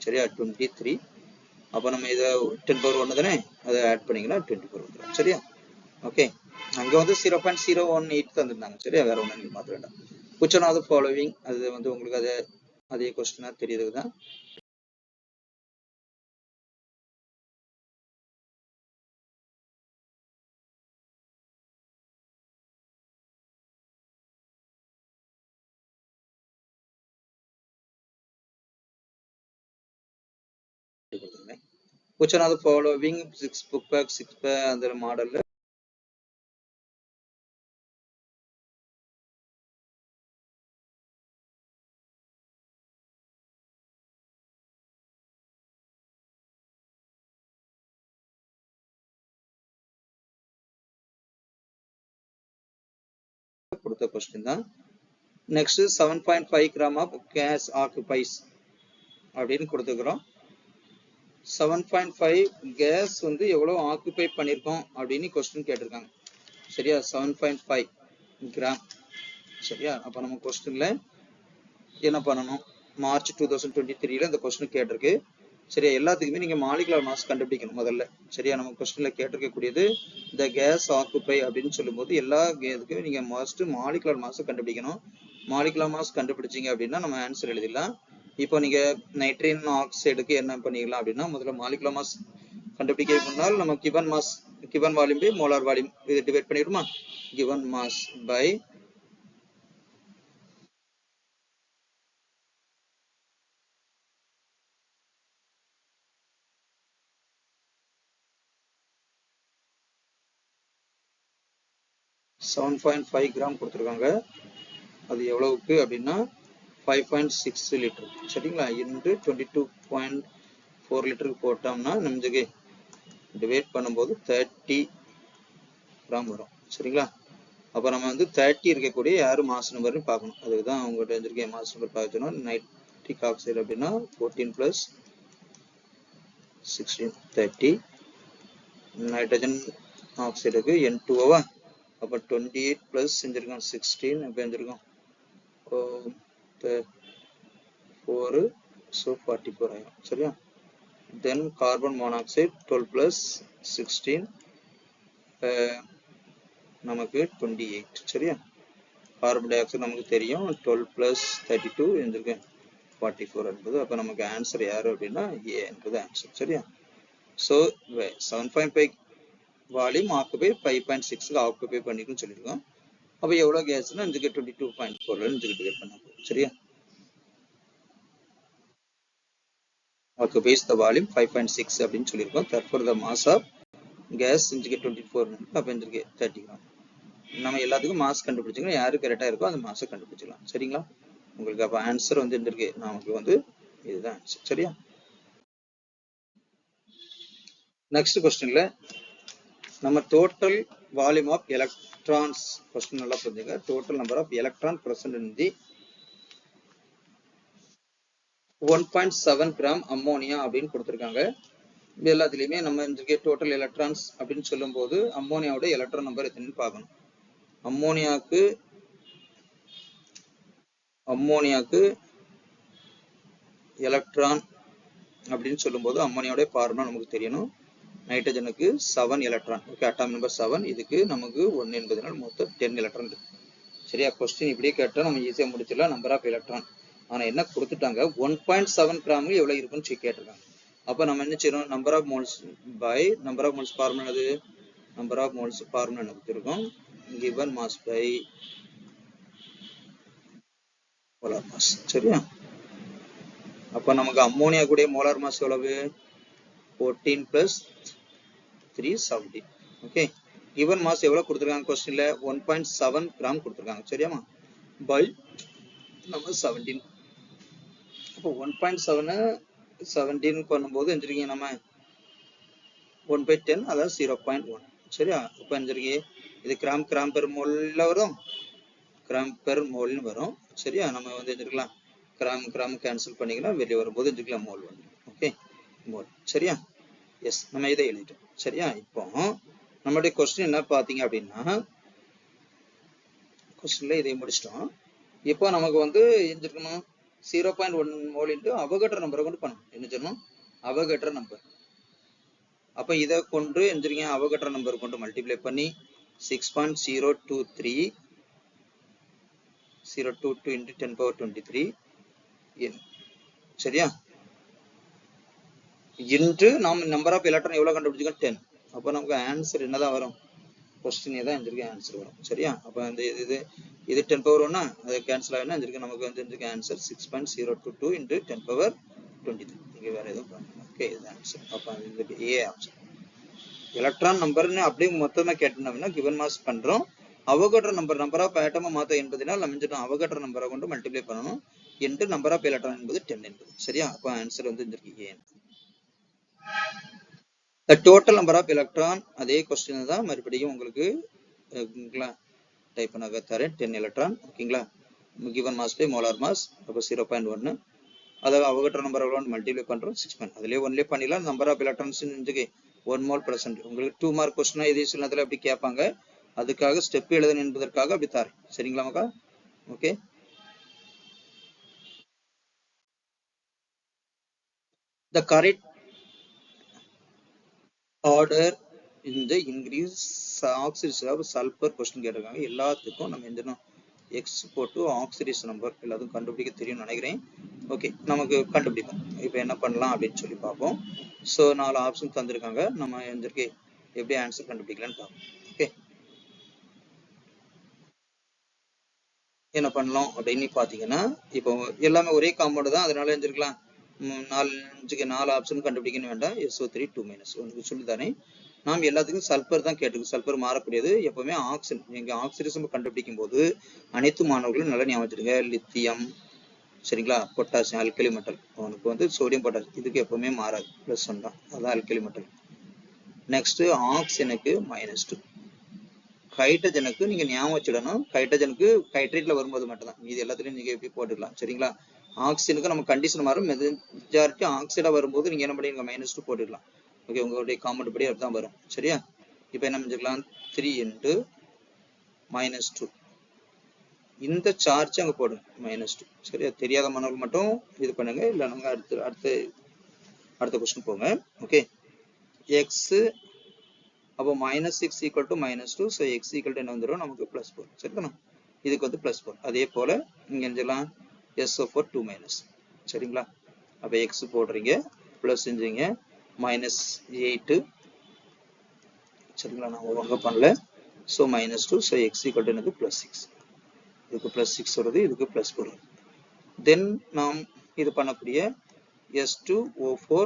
சரியா? 23. அப்ப நம்ம இதை 10 பவர் 1 தானே, அதை ஆட் பண்ணீங்கன்னா 24 வந்துடும். சரியா? ஓகே, அங்க 0.018 தந்துருந்தாங்க. சரியா? வேற ஒண்ணு நீங்க மாத்த வேண்டாம். which one of the following, அது உங்களுக்கு அதே கொஸ்டினா தெரியுதுதான். which one of the following 6 book pack 6 அந்த மாடல்ல கொடுத்த கொஸ்டின் தான். Next 7.5 gram of gas occupies அப்படின்னு கொடுத்துக்கிறோம். 7.5 கேஸ் எவ்வளவு ஆக்குபை பண்ணிருக்கோம் அப்படின்னு கொஸ்டின் கேட்டிருக்காங்க. சரியா? 7.5 கிராம். சரியா? அப்ப நம்ம கொஸ்டின்ல என்ன பண்ணணும், மார்ச் 2023ல இந்த கொஸ்டின் கேட்டிருக்கு. சரியா? எல்லாத்துக்குமே நீங்க மாலிகுலர் மாஸ் கண்டுபிடிக்கணும் முதல்ல. சரியா? நம்ம கொஸ்டின்ல கேட்டிருக்கக்கூடியது இந்த கேஸ் ஆக்குபை அப்படின்னு சொல்லும்போது எல்லா கேஸுக்கும் நீங்க மஸ்ட் மாலிகுலர் மாஸ் கண்டுபிடிக்கணும். மாலிகுலர் மாஸ் கண்டுபிடிச்சீங்க அப்படின்னா நம்ம ஆன்சர் எழுதிடலாம். இப்போ நீங்க நைட்ரேன் ஆக்சைடுக்கு என்ன பண்ணிக்கலாம் அப்படின்னா முதல்ல மாலிகுலர் மாஸ் கண்டுபிடிக்க முன்னால் நம்ம given volume by molar volume இது டிவைட் பண்ணிடுமா. கிவன் மாஸ் பை $7.5 கிராம் கொடுத்துருக்காங்க. அது எவ்வளவுக்கு அப்படின்னா 5.6 லிட்டர். சரிங்களா? இன்டு 22.4 லிட்டருக்கு போட்டோம்னா நமக்கு டிவைட் பண்ணும்போது 30 கிராம் வரும். சரிங்களா? அப்ப நம்ம 30 இருக்கக்கூடிய யாரு மாஸ் நம்பர்னு பார்க்கணும். அதுக்குதான் அவங்ககிட்ட இருந்திருக்க மாஸ் நம்பர் பார்க்கணும். நைட்ரிக் ஆக்சைடு அப்படின்னா 14 plus 16 30. Nitrogen ஆக்சைடுக்கு N2O. அப்ப 28 plus செஞ்சிருக்கோம் 16. அப்ப செஞ்சிருக்கோம் 4, so 44 ஆயிரும். சரியா? தென் கார்பன் மோனாக்சைடு 12 plus 16 நமக்கு 28. சரியா? கார்பன் டை ஆக்சைடு நமக்கு தெரியும் 12 plus 32 செஞ்சிருக்கு 44 என்பது. அப்ப நமக்கு ஆன்சர் யாரு அப்படின்னா ஏ என்பது ஆன்சர். சரியா? ஸோ 7.5 வால்யூம் ஆக்குபை 5.6 ஆக்குபை பண்ணிருக்குன்னு சொல்லியிருக்கோம். அப்ப எவ்வளவு கேஸ்னா 22.4 டிவைட் பண்ண போகும். சரியா? occupies the volume 5.6 அப்படின்னு சொல்லியிருக்கோம். therefore the mass of gas 24 அப்ப 30 கிராம். நம்ம எல்லாத்துக்கும் மாஸ் கண்டுபிடிச்சிக்கலாம். யாரு கரெக்டா இருக்கோ அந்த மாஸை கண்டுபிடிச்சிக்கலாம். சரிங்களா? உங்களுக்கு அப்ப ஆன்சர் நமக்கு இதுதான் ஆன்சர். சரியா? நெக்ஸ்ட் கொஸ்டின்ல நம்ம total volume of electrons question நல்லா புரிஞ்சுங்க. Total number of electron present in the 1.7 gram ammonia அப்படின்னு கொடுத்திருக்காங்க. எல்லாத்துலயுமே நம்ம இந்த டோட்டல் எலக்ட்ரான்ஸ் அப்படின்னு சொல்லும் போது அம்மோனியாவோட எலக்ட்ரான் நம்பர் எத்தனைன்னு பார்க்கணும். அம்மோனியாக்கு எலக்ட்ரான் அப்படின்னு சொல்லும் போது அம்மோனியாவோட ஃபார்முலா நமக்கு தெரியணும். நைட்ரஜனுக்கு 7 எலக்ட்ரான். Okay, atom number 7. இதுக்கு நமக்கு 1 என்பதனால் மொத்தம் 10 எலக்ட்ரான் இருக்கு. சரியா? கொஸ்டின் இப்படியே கேட்டா நம்ம ஈஸியா முடிச்சிடலாம். Number of electron. ஆனா என்ன கொடுத்துட்டாங்க, 1.7 கிராம் எவ்வளவு இருக்குன்னு கேட்டிருக்காங்க. அப்ப நம்ம என்ன செய்யணும், number of moles by number of moles formula அது நம்பர் ஆஃப் மோல்ஸ் ஃபார்முலா நமக்கு இருக்கும் given mass by molar mass. சரியா? அப்ப நமக்கு அம்மோனியா கூட மோலார் மாஸ் எவ்வளவு, 14 plus 3 17. ஓகே, given mass எவ்வளவு கொடுத்திருக்காங்க क्वेश्चनல, 1.7 கிராம் கொடுத்திருக்காங்க. சரியாமா? பை நம்ம 17. அப்போ 1.7 17 பண்ணும்போது எந்திரிக்கீங்க நம்ம 1/10, அதாவது 0.1. சரியா? அப்ப எந்திரிக்கீங்க இது கிராம் பெர் மோல்ல வரும், கிராம் பெர் மோல்னு வரும். சரியா? நம்ம வந்து எந்திரிக்கலாம் கிராம் கேன்சல் பண்ணிக்கலாம், வெளியே வரும்போது எந்திரிக்கலாம் மோல் வந்து. Okay, mole. சரியா? எஸ், நம்ம இதை எழுதிட்டோம். சரியா? இப்போ நம்மளுடைய கொஸ்டின் என்ன பாத்தீங்க அப்படின்னா, கொஸ்டின்ல இதை முடிச்சிட்டோம். இப்போ நமக்கு வந்து எந்திரிக்கணும் 0.1 மோல் இன்ட்டு அவகட்ரோ நம்பரை கொண்டு பண்ணணும். என்ன சொல்லணும், அவகட்ரோ நம்பர். அப்ப இதை கொண்டு எந்திரிங்க அவகட்ரோ நம்பர் கொண்டு மல்டிப்ளை பண்ணி 6.022 into 10 power 23 சரியா? இன்று நாம் நம்பர் ஆஃப் எலக்ட்ரான் எவ்வளவு கண்டுபிடிச்சிருக்கோம், 10. அப்ப நமக்கு ஆன்சர் என்னதான் வரும், கொஸ்டின் தான் எந்திரிக்க ஆன்சர் வரும். சரியா? அப்ப இந்த இது 10 power 1 அது கேன்சல் ஆகுனா எந்திரிக்க நமக்கு வந்து எந்திரிக்க ஆன்சர் 6.022 into 10 power 23. இங்க வேற எதுவும் பண்ணலாம். ஓகே, இது ஆன்சர். அப்ப இது ஏ ஆப்ஷன். எலக்ட்ரான் நம்பர்னு அப்படியே மொத்தமா கேட்டோம்னா given mass பண்றோம். அவகட்ரோ நம்பர் ஆஃப் ஆட்டமா மாத்த என்பதனால் நம்ம அவகட்ரோ நம்பரை கொண்டு மல்டிப்ளை பண்ணணும். என்று நம்பர் ஆஃப் எலக்ட்ரான் என்பது 10 என்பது. சரியா? அப்ப ஆன்சர் வந்து இருக்கு ஏ. The total number of electron, அதே கொஸ்டின் தான் மறுபடியும் உங்களுக்கு டைப் பண்ண தரேன். 10 எலக்ட்ரான். ஓகேங்களா? given mass by molar mass. அப்ப 0.1. அதாவது அவகட்ரோ நம்பர் எவ்வளவு மல்டிப்ளை பண்றோம் 6. அதுலயே ஒன்லயே பண்ணிடலாம். Number of electrons 1 mole %. உங்களுக்கு 2 மார்க் கொஸ்டினா இதே சிலத்துல அப்படி கேட்பாங்க. அதுக்காக ஸ்டெப் எழுதணும் என்பதற்காக அப்படி தரேன். சரிங்களா மக்கா? Okay, the correct order in the increase oxidation of sulfur question கேட்டிருக்காங்க. எல்லாத்துக்கும் நம்ம என்ன எக்ஸ் போட்டு ஆக்சிடேஷன் நம்பர் எல்லாத்துக்கும் கண்டுபிடிக்க தெரியும்னு நினைக்கிறேன். ஓகே, நமக்கு கண்டுபிடிப்போம். இப்போ என்ன பண்ணலாம் அப்படின்னு சொல்லி பார்ப்போம். ஸோ 4 ஆப்ஷன் தந்திருக்காங்க. நம்ம எந்திரிக்கு எப்படி ஆன்சர் கண்டுபிடிக்கலான்னு பார்ப்போம். ஓகே, என்ன பண்ணலாம் அப்படின்னு பார்த்தீங்கன்னா, இப்போ எல்லாமே ஒரே காம்பவுண்ட் தான், அதனால எந்திரிக்கலாம் 4 ஆப்ஷன் கண்டுபிடிக்கணும் வேண்டாம். SO3 2- உங்களுக்கு சொல்லித்தானே. நாம் எல்லாத்துக்கும் சல்பர் தான் கேட்டுருக்கு. சல்பர் மாறக்கூடியது. எப்பவுமே ஆக்சிஜன் நீங்க ஆக்சிடேஷன் கண்டுபிடிக்கும் போது அனைத்து மாணவர்களும் நல்லா ஞாபகம் வச்சுருங்க. லித்தியம், சரிங்களா, பொட்டாசியம் அல்கலி மெட்டல். உனக்கு வந்து சோடியம் பொட்டாசியம் இதுக்கு எப்பவுமே மாறாது, +1 தான். அதான் அல்கலி மெட்டல். நெக்ஸ்ட் ஆக்சிஜனுக்கு -2. ஹைட்ரஜனுக்கு நீங்க ஞாபகம் வச்சிடணும், ஹைட்ரஜனுக்கு ஹைட்ரேட்ல வரும்போது மட்டும் தான். இது எல்லாத்துலயும் நீங்க எப்படி போட்டுக்கலாம். சரிங்களா? ஆக்சிஜனுக்கு நம்ம கண்டிஷன் மாறும். மெஜாரிட்டி ஆக்சைடா வரும்போது நீங்க என்ன பண்ணி -2 போட்டுக்கலாம். ஓகே, உங்களுடைய காமெண்ட் படி அதுதான் வரும். சரியா? இப்போ என்ன செஞ்சுக்கலாம், 3 into -2. இந்த சார்ஜ் அங்க போடுங்க -2. சரியா? தெரியாத மாணவர்கள் மட்டும் இது பண்ணுங்க. இல்ல நம்ம அடுத்த கொஸ்டின் போங்க. ஓகே, எக்ஸ் அப்போ -6 = -2. ஸோ எக்ஸ் = என்ன வந்துடும் நமக்கு +4. சரிதானே? இதுக்கு வந்து +4. அதே போல இங்க செஞ்சலாம் SO4 2-. சரிங்களா? அப்ப எக்ஸ் போடுறீங்க, பிளஸ் செஞ்சீங்க -8. சரிங்களா? நான் ஒழுங்கா பண்ணல. ஸோ -2. ஸோ எக்ஸ் = என்னது +6. இதுக்கு +6 வருது, இதுக்கு +4 வருது. தென் நாம் இது பண்ணக்கூடிய S2O4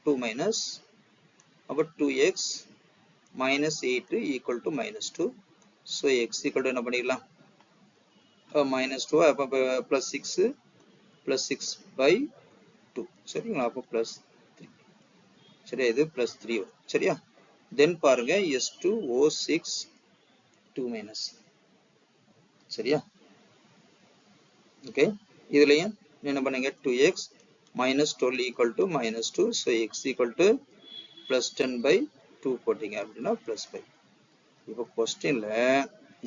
2-. அப்போ 2x -8 = -2. ஸோ x = என்ன பண்ணிடலாம், -2. அப்போ +6 +6/2. சரிங்களா? அப்போ +3. சரியா? இது +3 வரும். சரியா? தென் பாருங்க S2O6 2-. சரியா? ஓகே, இதுலயும் என்ன பண்ணுங்க 2x minus 12 equal to minus 2. So x equal to plus 10 by 2 போட்டீங்க அப்படின்னா plus 5. இப்போ கொஸ்டின்ல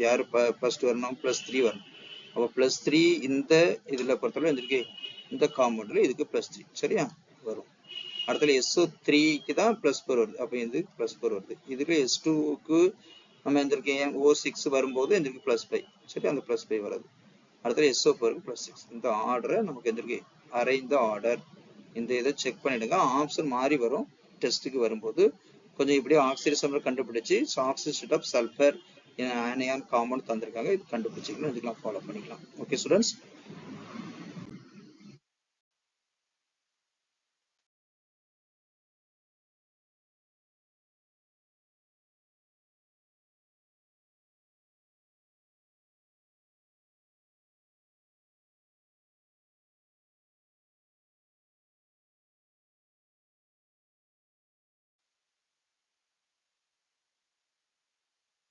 யாரு ஃபர்ஸ்ட் வரணும்? plus 3 வரணும். அப்போ plus 3 இந்த இதுல பொறுத்தவரை இருக்கு, இந்த காம்பவுண்ட்ல இதுக்கு plus 3 சரியா வரும். அடுத்தது SO3க்கு தான் plus 4 வருது. அப்போ இது plus 4 வருது. இதுல S2க்கு நம்ம எந்திருக்கேன் O6 வரும்போது எந்திருக்கு plus 5 சரி, அந்த plus 5 வருது. அடுத்தது SO4க்கு plus 6. இந்த ஆர்டரை நமக்கு எந்திருக்கு அரேஞ்ச் த ஆர்டர். இந்த இதை செக் பண்ணிடுங்க, ஆப்ஷன் மாறி வரும் டெஸ்ட்டுக்கு வரும்போது. கொஞ்சம் இப்படி ஆக்சிடைஸ் நம்பர் கண்டுபிடிச்சு oxidate of sulphur anion compound தந்திருக்காங்க, இது கண்டுபிடிச்சிக்கலாம், இதுக்கெல்லாம் ஃபாலோ பண்ணிக்கலாம். Okay students.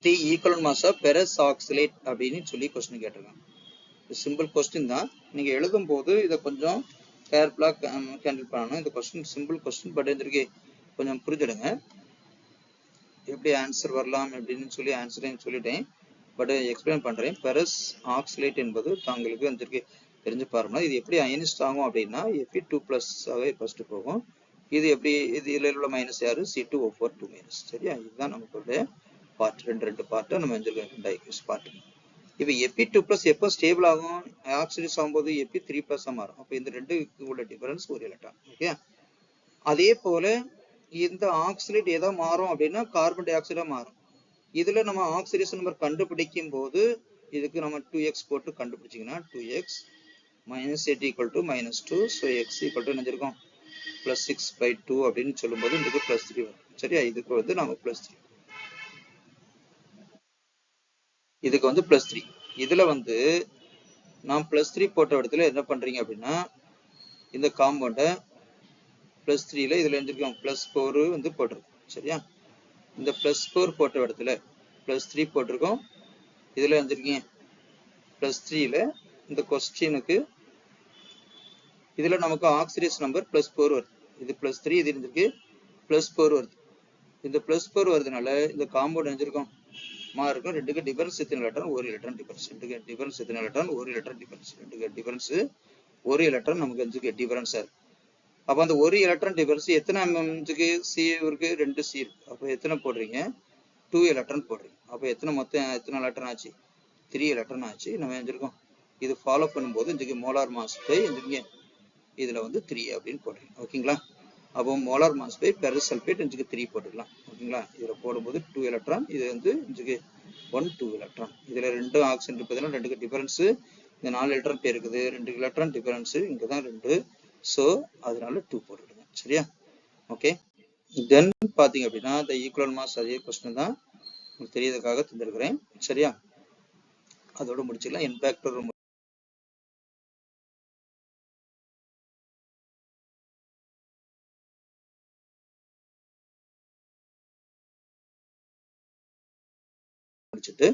The equal mass of ferrous oxalate அப்படின்னு சொல்லி கொஸ்டின் கேட்டிருக்காங்க. சிம்பிள் கொஸ்டின் தான், நீங்க எழுதும் போது இதை கொஞ்சம் கேர்ஃபுல்லா ஹேண்டில் பண்ணணும். இந்த கொஸ்டின் சிம்பிள் கொஸ்டின், பட் இதற்கு கொஞ்சம் புரிஞ்சிடுங்க எப்படி ஆன்சர் வரலாம் அப்படின்னு சொல்லி ஆன்சரையும் சொல்லிட்டேன், பட் எக்ஸ்பிளைன் பண்றேன். பெரஸ் ஆக்சலேட் என்பது தாங்களுக்கு வந்துருக்கு தெரிஞ்சு பாருங்க. இது எப்படி அயனிஸ்ட் ஆகும் அப்படின்னா Fe2+ ஆகவே ஃபர்ஸ்ட் போகும். இது எப்படி, இதுல உள்ள மைனஸ் யாரு? C2O4 2 minus. சரியா, இதுதான் நமக்கு பார்ட், ரெண்டு பார்ட்டை நம்ம டைக்யூஸ் பார்ட். இப்போ Fe2+ எப்போ ஸ்டேபிள் ஆகும்? ஆக்சிடைஸ் ஆகும்போது Fe3+ மாறும். அப்போ இந்த ரெண்டுக்கு உள்ள டிஃபரன்ஸ் ஒரு எலக்ட்ரான். ஓகே, அதே போல இந்த ஆக்சிலேட் எதா மாறும் அப்படின்னா கார்பன் டை ஆக்சைடா மாறும். இதுல நம்ம ஆக்சிடேஷன் நம்பர் கண்டுபிடிக்கும் போது இதுக்கு நம்ம 2x போட்டு கண்டுபிடிச்சிங்கன்னா 2x minus 8 equal to minus 2. so x equal to என்ன plus 6 by 2 அப்படின்னு சொல்லும்போது இதுக்கு plus 3 வரும். சரியா, இதுக்கு வந்து நம்ம plus 3, இதுக்கு வந்து plus 3. இதுல வந்து நாம் plus 3 போட்ட இடத்துல என்ன பண்றீங்க அப்படின்னா இந்த காம்பவுண்ட plus 3ல இதுல எழுந்திருக்கோம் plus 4 வந்து போட்டிருக்கோம். சரியா, இந்த plus 4 போட்ட இடத்துல plus 3 போட்டிருக்கோம். இதுல எழுந்திருக்கீங்க plus 3ல இந்த கொஸ்டினுக்கு இதுல நமக்கு ஆக்சிடேஷன் நம்பர் plus 4 வருது. இது plus 3, இது இருந்திருக்கு plus 4 வருது. இந்த plus 4 வருதுனால இந்த காம்பவுண்ட் எழுந்திருக்கும் மாறுக்கும். ரெண்டுக்கு டிஃபரன்ஸ் எத்தனை எலக்ட்ரான்? ஒரு எலக்ட்ரான் டிஃபரன்ஸ். ரெண்டுக்கு டிஃபரன்ஸ் எத்தனை எலக்ட்ரான்? ஒரு எலக்ட்ரான் டிஃபரன்ஸ். ரெண்டுக்கு டிஃபரன்ஸ் ஒரு எலக்ட்ரான் நமக்கு வந்து டிஃபரன்ஸ் ஆகுது. அப்போ அந்த ஒரு எலக்ட்ரான் டிஃபரன்ஸ் எத்தனை எம்எம்க்கு? சி இருக்கு, 2 சி இருக்கு. அப்போ எத்தனை போடுறீங்க? 2 எலக்ட்ரான் போடுறீங்க. அப்போ எத்தனை மொத்தம் எத்தனை எலக்ட்ரான் ஆச்சு? 3 எலக்ட்ரான் ஆச்சு. நம்ம எழுந்திருக்கோம் இது ஃபாலோ பண்ணும்போது இதுக்கு மோலார் மாஸ் பை இதுல வந்து 3 அப்படின்னு போடுறீங்க. ஓகேங்களா, அப்போ molar mass by ferrous sulphate இதுக்கு 3 போட்டுக்கலாம். ஓகேங்களா, இதுல போடும்போது 2 எலக்ட்ரான், இது வந்து இதுக்கு 2 எலக்ட்ரான். இதுல 2 ஆக்சிஜன் இருப்பதுனால ரெண்டுக்கு டிஃபரன்ஸ் இந்த 4 எலக்ட்ரான் பேர் இருக்குது, 2 எலக்ட்ரான் டிஃபரன்ஸ் இங்கதான் 2. ஸோ அதனால 2 போட்டுடுங்க. சரியா, ஓகே. தென் பாத்தீங்க அப்படின்னா இந்த ஈக்குவல் மாஸ் அதே கொஸ்டின் தான் உங்களுக்கு தெரியறதுக்காக தந்திருக்கிறேன். சரியா, அதோட முடிச்சுக்கலாம். n ஃபேக்டர் முடிச்சுட்டு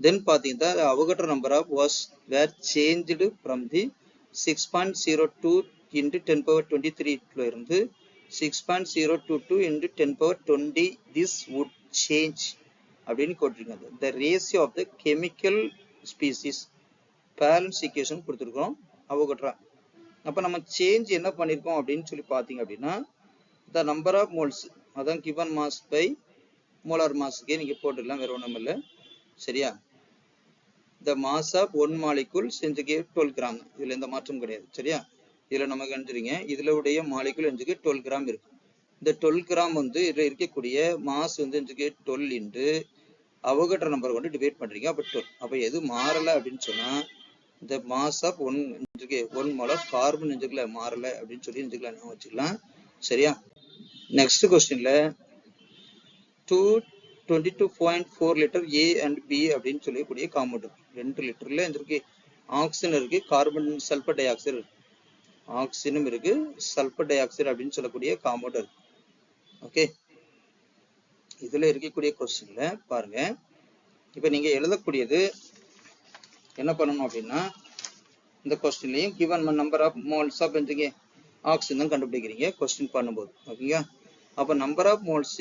தென் பாத்தீங்கன்னா Avogadro number of were changed from the 6.02 into 10^23 இருந்து 6.022 into 10^20 this would change அப்படின்னு போட்டிருக்காங்க. the ratio of the chemical species balance equation கொடுத்துருக்கோம் அவகட்ரோ. அப்ப நம்ம சேஞ்ச் என்ன பண்ணிருக்கோம் அப்படின்னு சொல்லி பாத்தீங்க அப்படின்னா the number of moles அதான் given mass by molar massக்கே நீங்க போட்டுடலாம், வேற ஒண்ணும் இல்லை. சரியா, the mass of one molecule செஞ்சுக்கு 12 gram, இதுல எந்த மாற்றம் கிடையாது. சரியா, இதுல நம்ம கண்டுறீங்க இதுல உடைய மாலிகுல் செஞ்சுக்கு 12 கிராம் இருக்கு. இந்த 12 கிராம் வந்து இதுல இருக்கக்கூடிய மாஸ் வந்து செஞ்சுக்கு 12 இன்டு அவகட்ரோ நம்பர் கொண்டு டிவைட் பண்றீங்க. அப்ப 12. அப்ப எது மாறல அப்படின்னு சொன்னா இந்த mass of one mole of carbon செஞ்சுக்கல மாறல அப்படின்னு சொல்லி செஞ்சுக்கலாம் வச்சுக்கலாம். சரியா, நெக்ஸ்ட் கொஸ்டின்ல 22.4 லிட்டர் A and B அப்படின்னு சொல்லக்கூடிய காம்பவுண்ட் இருக்கு. 2 லிட்டர்ல இருக்கு ஆக்சிஜன் இருக்கு, கார்பன் சல்பர் டை ஆக்சைடு இருக்கு, ஆக்சிஜனும் இருக்கு, சல்பர் டை ஆக்சைடு அப்படின்னு சொல்லக்கூடிய காம்பவுண்ட் இருக்கு. ஓகே, இதுல இருக்கக்கூடிய கொஸ்டின்ல பாருங்க, இப்ப நீங்க எழுதக்கூடியது என்ன பண்ணணும் அப்படின்னா இந்த கொஸ்டின்லயும் given number of moles of oxygen தான் கண்டுபிடிக்கிறீங்க கொஸ்டின் பண்ணும்போது. ஓகேங்களா? அப்ப number of moles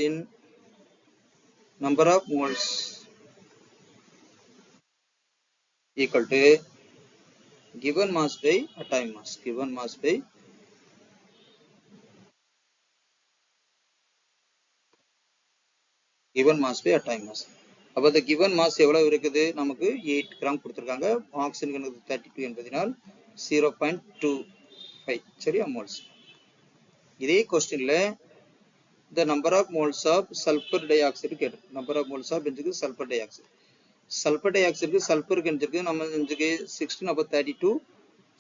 equal to given mass by atomic mass. Given mass by atomic mass. அப்ப the given mass எவ்வளவு இருக்குது? நமக்கு 8 கிராம் கொடுத்திருக்காங்க. ஆக்சிஜனுக்கு 32 என்பதனால் 0.25 சரியா மோல்ஸ். இதே கொஸ்டின்ல the number of moles of sulfur dioxide கேட்டு number of moles of sulfur dioxide. Sulfur dioxide சல்பருக்கு இருக்கு நம்ம 16 அப்ப 32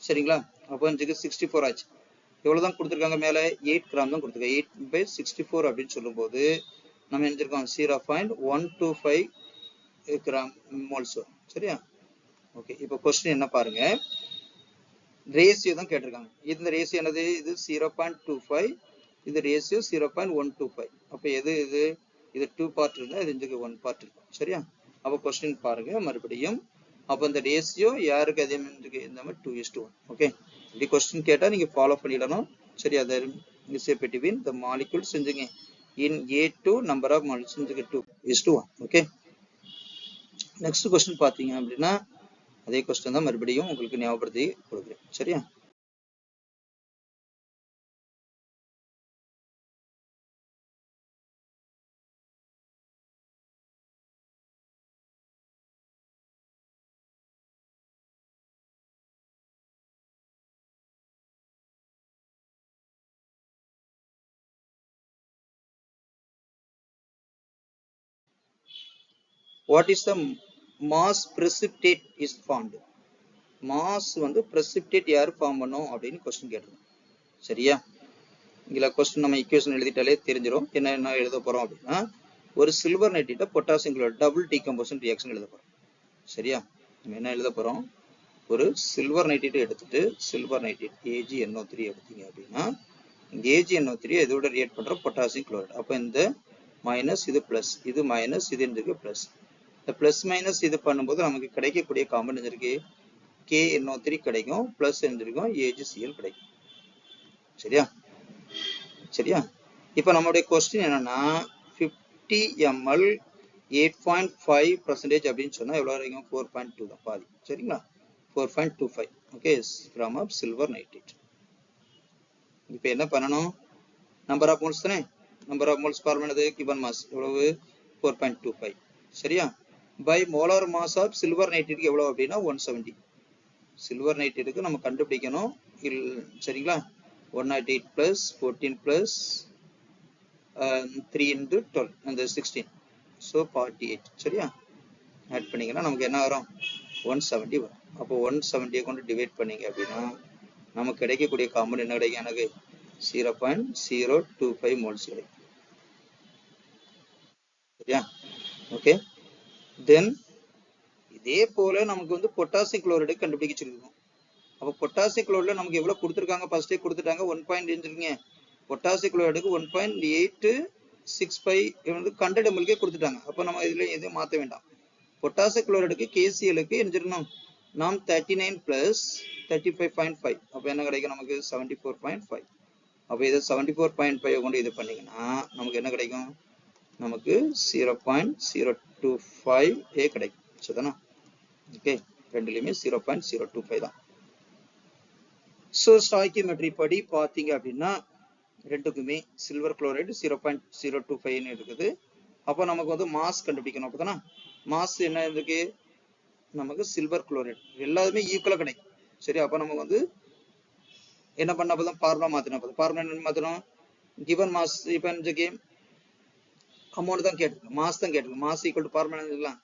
சரிங்களா? அப்ப 64 ஆச்சு. எவ்வளவு தான் கொடுத்திருக்காங்க? மேல 8 கிராம் தான் கொடுத்திருக்காங்க. 8/64 அப்படின்னு சொல்லும்போது நம்ம நினைச்சிருக்கோம் 0.125 கிராம் மோல்ஸ் சரியா? ஓகே, இப்போ கொஸ்டின் என்ன பாருங்க, ரேஷியோ தான் கேட்டிருக்காங்க. இந்த ரேஷியோ என்னது? இது 0.25, இது ரேஷியோ 0.125. அப்ப எது இது? இது 2 பார்ட் இருந்தா இது 1 பார்ட் இருக்கும் சரியா? அப்ப கொஸ்டின் பாருங்க மறுபடியும். அப்ப இந்த ரேஷியோ யாருக்கு அதே மாதிரி இந்த மாதிரி 2:1. ஓகே, இப்படி கொஸ்டின் கேட்டா நீங்க ஃபாலோ பண்ணிடணும் சரியா? அதை between the molecules செஞ்சுங்க in A2 number of molecules 2:1. Okay, next question பாத்தீங்க அப்படின்னா அதே கொஸ்டின் தான் மறுபடியும் உங்களுக்கு ஞாபகப்படுத்தி கொடுக்குறேன் சரியா? What is the mass precipitate is formed? Mass வந்து precipitate யார் ஃபார்ம் பண்ணும் அப்படின்னு கொஸ்டின் கேட்டிருக்கோம் சரியா? இங்க கொஸ்டின் நம்ம ஈக்குவேஷன் எழுதிட்டாலே தெரிஞ்சிடும் என்ன எழுத போறோம் அப்படின்னா, ஒரு சில்வர் நைட்ரேட்டை potassium chloride double decomposition reaction எழுத போறோம் சரியா? நம்ம என்ன எழுத போறோம்? ஒரு சில்வர் நைட்ரேட் எடுத்துட்டு சில்வர் நைட்ரேட் AgNO3 எடுத்தீங்க அப்படின்னா இந்த AgNO3 இதோட ரியாக்ட் பண்ற பொட்டாசியம் குளோரைடு. அப்ப இந்த மைனஸ் இது பிளஸ், இது மைனஸ் இது இருக்கு பிளஸ். இந்த பிளஸ் மைனஸ் இது பண்ணும்போது நமக்கு கிடைக்கக்கூடிய காம்பவுண்ட் இருக்கு KNO3 கிடைக்கும், பிளஸ் இருக்கும் AgCl கிடைக்கும் சரியா? சரியா? இப்ப நம்மளுடைய கொஸ்டின் என்னன்னா 50 ml 8.5% அப்படின்னு சொன்னா எவ்வளவு வரைக்கும்? 4.2 தான் பாதி சரிங்களா? 4.25 okay gram of silver nitrate. இப்ப என்ன பண்ணணும்? நம்பர் ஆஃப் மோல்ஸ் தானே, நம்பர் ஆஃப் மோல்ஸ் ஃபார்ம் பண்ணது given mass எவ்வளவு? 4.25 சரியா? By molar mass of silver nitrate எவ்வளவு அப்படின்னா 170. சில்வர் நைட்ரேட்டுக்கு நம்ம கண்டுபிடிக்கணும் சரிங்களா? 108 plus 14 plus 3 into 12 and 16 so 48 சரியா? ஆட் பண்ணீங்கன்னா நமக்கு என்ன வரும்? 170 வரும். அப்போ 170 கொண்டு டிவைட் பண்ணீங்க அப்படின்னா நமக்கு கிடைக்கக்கூடிய காம்பவுண்ட் என்ன கிடைக்கும்? எனக்கு 0.025 மோல்ஸ் கிடைக்கும் சரியா? ஓகே, தென் இதே போல நமக்கு வந்து பொட்டாசியம் குளோரைடு கண்டுபிடிச்சிருக்கோம். அப்ப பொட்டாசியம் குளோரைடுல நமக்கு எவ்வளவு கொடுத்திருக்காங்க? ஃபர்ஸ்டே கொடுத்துட்டாங்க 1. இருக்கீங்க பொட்டாசியம் குளோரைடுக்கு 1.865 வந்து 100 ml கொடுத்துட்டாங்க. அப்ப நம்ம இதுல எதுவும் மாத்த வேண்டாம். பொட்டாசியம் குளோரைடுக்கு KCl-க்கு என்ன நாம் 39 plus 35.5 அப்ப என்ன கிடைக்கும்? நமக்கு 74.5. அப்ப இதை 74.5 கொண்டு இது பண்ணீங்கன்னா நமக்கு என்ன கிடைக்கும்? நமக்கு 0.025 கிடைக்கும் சரிதானா? ஓகே, ரெண்டுலயுமே 0.025 தான். ஸோ ஸ்டாய்கியோமெட்ரி படி பார்த்தீங்க அப்படின்னா ரெண்டுக்குமே சில்வர் குளோரைடு 0.025 இருக்குது. அப்போ நமக்கு வந்து மாஸ் கண்டுபிடிக்கணும். அப்போதானா மாஸ் என்ன இருக்கு? நமக்கு சில்வர் குளோரைடு எல்லாருமே ஈக்குவலா கிடைக்கும் சரி? அப்போ நமக்கு வந்து என்ன பண்ண போதும்? ஃபார்முலா மாத்தினா போதும். ஃபார்முலா என்ன மாத்தணும்? கிவன் மாஸ் இப்போ அமௌண்ட் தான் கேட்டிருக்கு, மாஸ் தான் கேட்டிருக்கு. மாஸ் ஈக்குவல் டு ஃபார்முலா எழுதலாம்.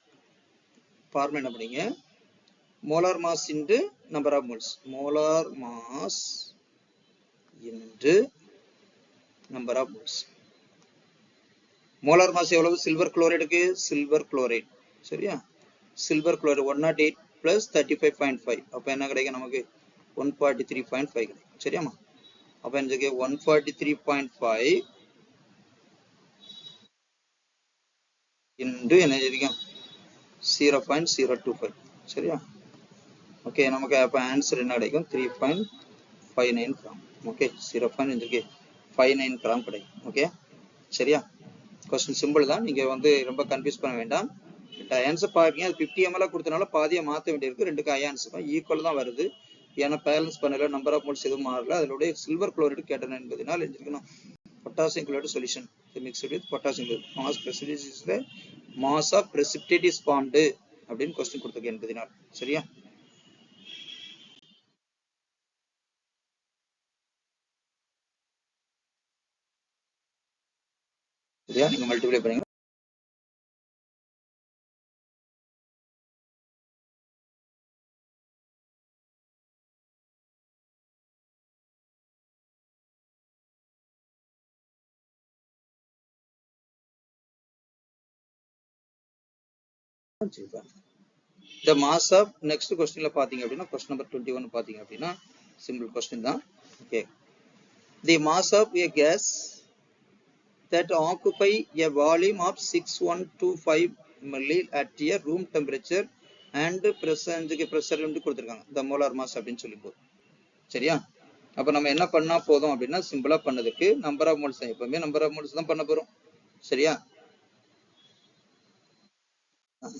ஃபார்முலா என்ன பண்ணீங்க? Molar mass into number of moles. Molar mass into number of moles. Molar mass எவ்வளவு? சில்வர் குளோரைடுக்கு சில்வர் குளோரைடு சரியா? சில்வர் குளோரைடு 108 plus 35.5 அப்ப என்ன கிடைக்கும்? நமக்கு 143.5 கிடைக்கும் சரியாமா? அப்ப எனக்கு 143.5 இன்டு என்ன இருக்கும்? 0.025 சரியா? ஓகே, நமக்கு அப்ப ஆன்சர் என்ன கிடைக்கும்? 3.5 0.59 கிராம். ஓகே, 0.59 கிராம் கிடைக்கும். ஓகே, சரியா? கொஸ்டின் சிம்பிள் தான், நீங்க வந்து ரொம்ப கன்ஃபியூஸ் பண்ண வேண்டாம். அயான்ஸ் பாருங்க, அது 50 ml கொடுத்தனால பாதியை மாற்ற வேண்டியிருக்கு. ரெண்டுக்கு அயான்ஸுக்கும் ஈக்குவல் தான் வருது. ஏன்னா பேலன்ஸ் பண்ணல, நம்பர் ஆஃப் மோல்ஸ் எதுவும் மாறல. அதனுடைய சில்வர் குளோரைடு கேட்டன என்பதனால் எழுதிக்கணும் potassium chloride solution mixed with potassium chloride. Mass precipitate is the mass of precipitate is formed அப்படின்னு கொஸ்டின் கொடுத்துருக்கேன் என்பதனால். சரியா? சரியா? நீங்க மல்டிப்ளை பண்ணீங்க. The mass of next questionல பாத்தீங்க அப்படின்னா question number 21 பாத்தீங்க அப்படின்னா simple question தான். Okay, the mass of a gas that occupy a volume of 6125 ml at a room temperature and pressure கொடுத்திருக்காங்க. the molar mass அப்படின்னு சொல்லிப்போம். சரியா? அப்ப நம்ம என்ன பண்ணா போதும் அப்படின்னா சிம்பிளா பண்ணதுக்கு நம்பர் ஆஃப் மோல்ஸ், எப்பவுமே நம்பர் ஆஃப் மோல்ஸ் தான் பண்ண போறோம். சரியா?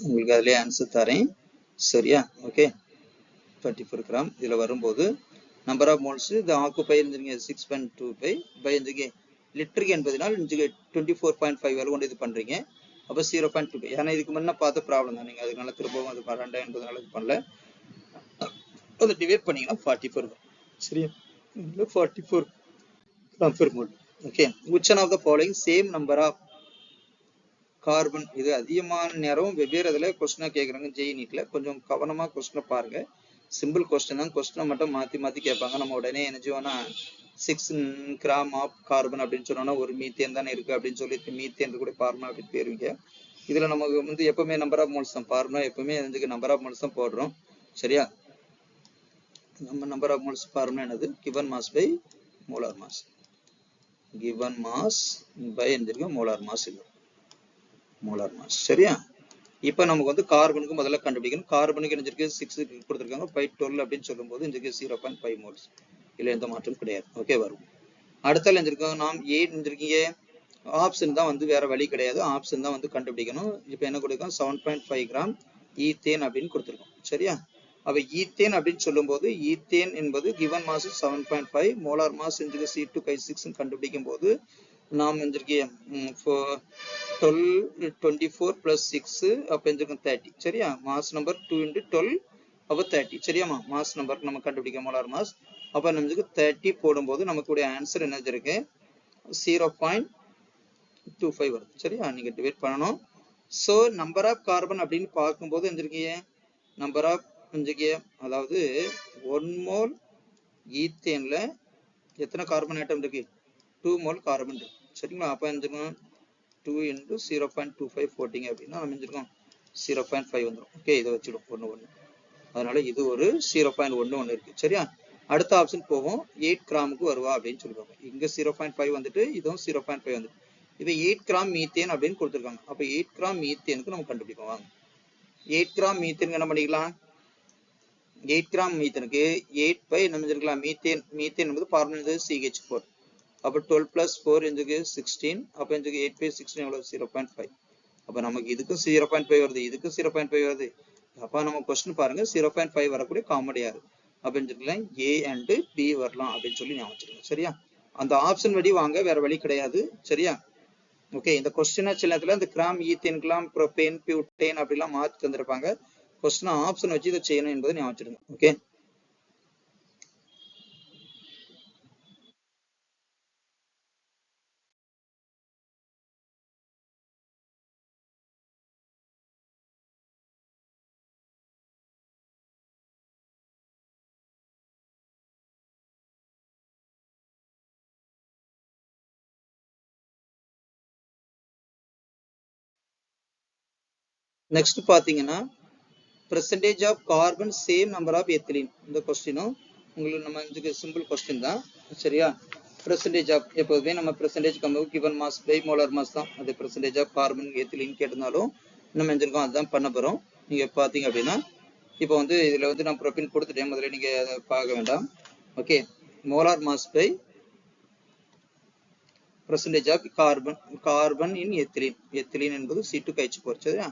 உங்களுக்கு அதுலயே ஆன்சர் தரேன். சரியா? Okay, 34 gram. இதுல வரும்போது நம்பர் ஆஃப் மோல்ஸ் இது ஆக்குபை இருந்துங்க 6.25 பை இருந்துங்க லிட்டருக்கு என்பதனால் 24.5 வேலை கொண்டு இது பண்றீங்க. அப்ப 0.25. ஏன்னா இதுக்கு முன்ன பார்த்த ப்ராப்ளம் தான், நீங்க அதுக்கு நல்லா திரும்பவும் அது 2 என்பதனால இது பண்ணல. அதை டிவைட் பண்ணீங்கன்னா 44. சரியா? 44 gram per mole. Okay, which one of the following same number of carbon, இது அதிகமான நேரம் வெவ்வேறு இதில் கொஸ்டினா கேட்குறாங்க. ஜெய் நீட்ல கொஞ்சம் கவனமா கொஸ்டினை பாருங்க. சிம்பிள் கொஸ்டின் தான், கொஸ்டினை மட்டும் மாற்றி கேட்பாங்க. நம்ம உடனே என்ன செய்வோம்னா 6 கிராம் ஆஃப் கார்பன் அப்படின்னு சொன்னோம்னா ஒரு மீத்தேன் தானே இருக்கு அப்படின்னு சொல்லிட்டு மீத்தேன் கூட பார்முலா அப்படின்னு போயிருவீங்க. இதுல நமக்கு வந்து எப்பவுமே நம்பர் ஆஃப் மோல்ஸ் தான் பார்முலா, எப்பவுமே நம்பர் ஆஃப் மோல்ஸ் தான் போடுறோம். சரியா? நம்ம நம்பர் ஆஃப் மோல்ஸ் பார்முலா என்னது? Given mass by molar mass. given mass by எந்திருக்கு மோலார் மாஸ் இல்லை, மோலார் மாஸ். சரியா? இப்போ நமக்கு வந்து கார்பனுக்கு முதல்ல கண்டுபிடிக்கணும். கார்பனுக்கு என்ன 6 கொடுத்துருக்காங்க, பை 12 அப்படின்னு சொல்லும்போது இந்த 0.5 மோல்ஸ். இல்லை எந்த மாற்றம் கிடையாது. ஓகே, வரும். அடுத்த எழுந்திருக்கோம் நாம் 8 இருந்திருக்கீங்க. ஆப்ஷன் தான் வந்து வேற வழி கிடையாது, ஆப்ஷன் தான் வந்து கண்டுபிடிக்கணும். இப்போ என்ன கொடுக்கும்? 7.5 கிராம் ஈத்தேன் அப்படின்னு கொடுத்துருக்கோம். சரியா? அப்ப ஈத்தேன் அப்படின்னு சொல்லும்போது ஈத்தேன் என்பது given mass 7.5, molar mass C2H6 கண்டுபிடிக்கும் போது நாம் 24 plus 6 அப்ப 30. சரியா? மாஸ் நம்பர் 2 into 12 அப்ப 30. சரியாமா? மாஸ் நம்பர் நம்ம கண்டுபிடிக்க மோலார் மாஸ். அப்ப நமக்கு 30 போடும்போது நமக்கு ஆன்சர் என்ன இருக்கு? 0.25 வருது. சரியா? நீங்க டிவைட் பண்ணணும். சோ நம்பர் ஆஃப் கார்பன் அப்படின்னு பார்க்கும்போது எந்திருக்கீங்க நம்பர் ஆஃப் அதாவது 1 மோல் ஈத்தேன்ல எத்தனை கார்பன் ஆட்டம் இருக்கு? 2 மோல் கார்பன் இருக்கு. சரிங்களா? அப்ப என்ன 2 into 0.25 போட்டீங்க அப்படின்னா நம்ம செஞ்சிருக்கோம் 0.5 வந்துடும். ஓகே, இதை வச்சிடும் 1. அதனால இது ஒரு 0.11 இருக்கு. சரியா? அடுத்த ஆப்ஷன் போவோம். 8 கிராமுக்கு வருவா அப்படின்னு சொல்லுவாங்க. இங்க 0.5 வந்துட்டு இதுவும் 0.5 வந்துட்டு இது 8 கிராம் மீத்தேன் அப்படின்னு கொடுத்துருக்காங்க. அப்ப 8 கிராம் மீத்தேனுக்கு நம்ம கண்டுபிடிப்போம். வாங்க, 8 கிராம் மீத்தேனுக்கு என்ன பண்ணிக்கலாம்? 8 கிராம் மீத்தனுக்கு 8 பை என்ன செஞ்சிருக்கலாம்? மீத்தேன் என்பது பார்முலா CH4. அப்ப 12 plus 4 into 16. அப்ப into 8 by 16 எவ்வளவு? 0.5. அப்ப நமக்கு இதுக்கும் 0.5 வருது, இதுக்கும் 0.5 வருது. அப்ப நம்ம கொஸ்டின் பாருங்க 0.5 வரக்கூடிய காமெடி யாரு அப்படின்னு சொல்லிக்கலாம். A and B வரலாம் அப்படின்னு சொல்லி ஞாபகம் வச்சுக்கோங்க. சரியா? அந்த ஆப்ஷன் வழி வாங்க, வேற வழி கிடையாது. சரியா? ஓகே, இந்த கொஸ்டின் சில நேரத்துல இந்த gram ethane, gram propane, butane அப்படிலாம் மாற்றி தந்திருப்பாங்க. கொஸ்டின் ஆப்ஷன் வச்சு இதை செய்யணும் என்பதை ஞாபகம் வச்சுக்கோங்க. ஓகே, நெக்ஸ்ட் பாத்தீங்கன்னா percentage of carbon same number of ethylene. இந்த கொஸ்டினும் உங்களுக்கு நம்ம இதுக்கு சிம்பிள் கொஸ்டின் தான். சரியா? percentage of எப்போதுமே நம்ம percentage given mass by molar mass தான். அது percentage of carbon ethylene கேட்டிருந்தாலும் நம்ம செஞ்சிருக்கோம், அதுதான் பண்ண போறோம். நீங்க பாத்தீங்க அப்படின்னா இப்போ வந்து இதுல வந்து நான் ப்ரோபீன் கொடுத்துட்டேன், முதல்ல நீங்க அதை பார்க்க வேண்டாம். Okay, molar mass by percentage of carbon in ethylene என்பது C2H4 சரியா.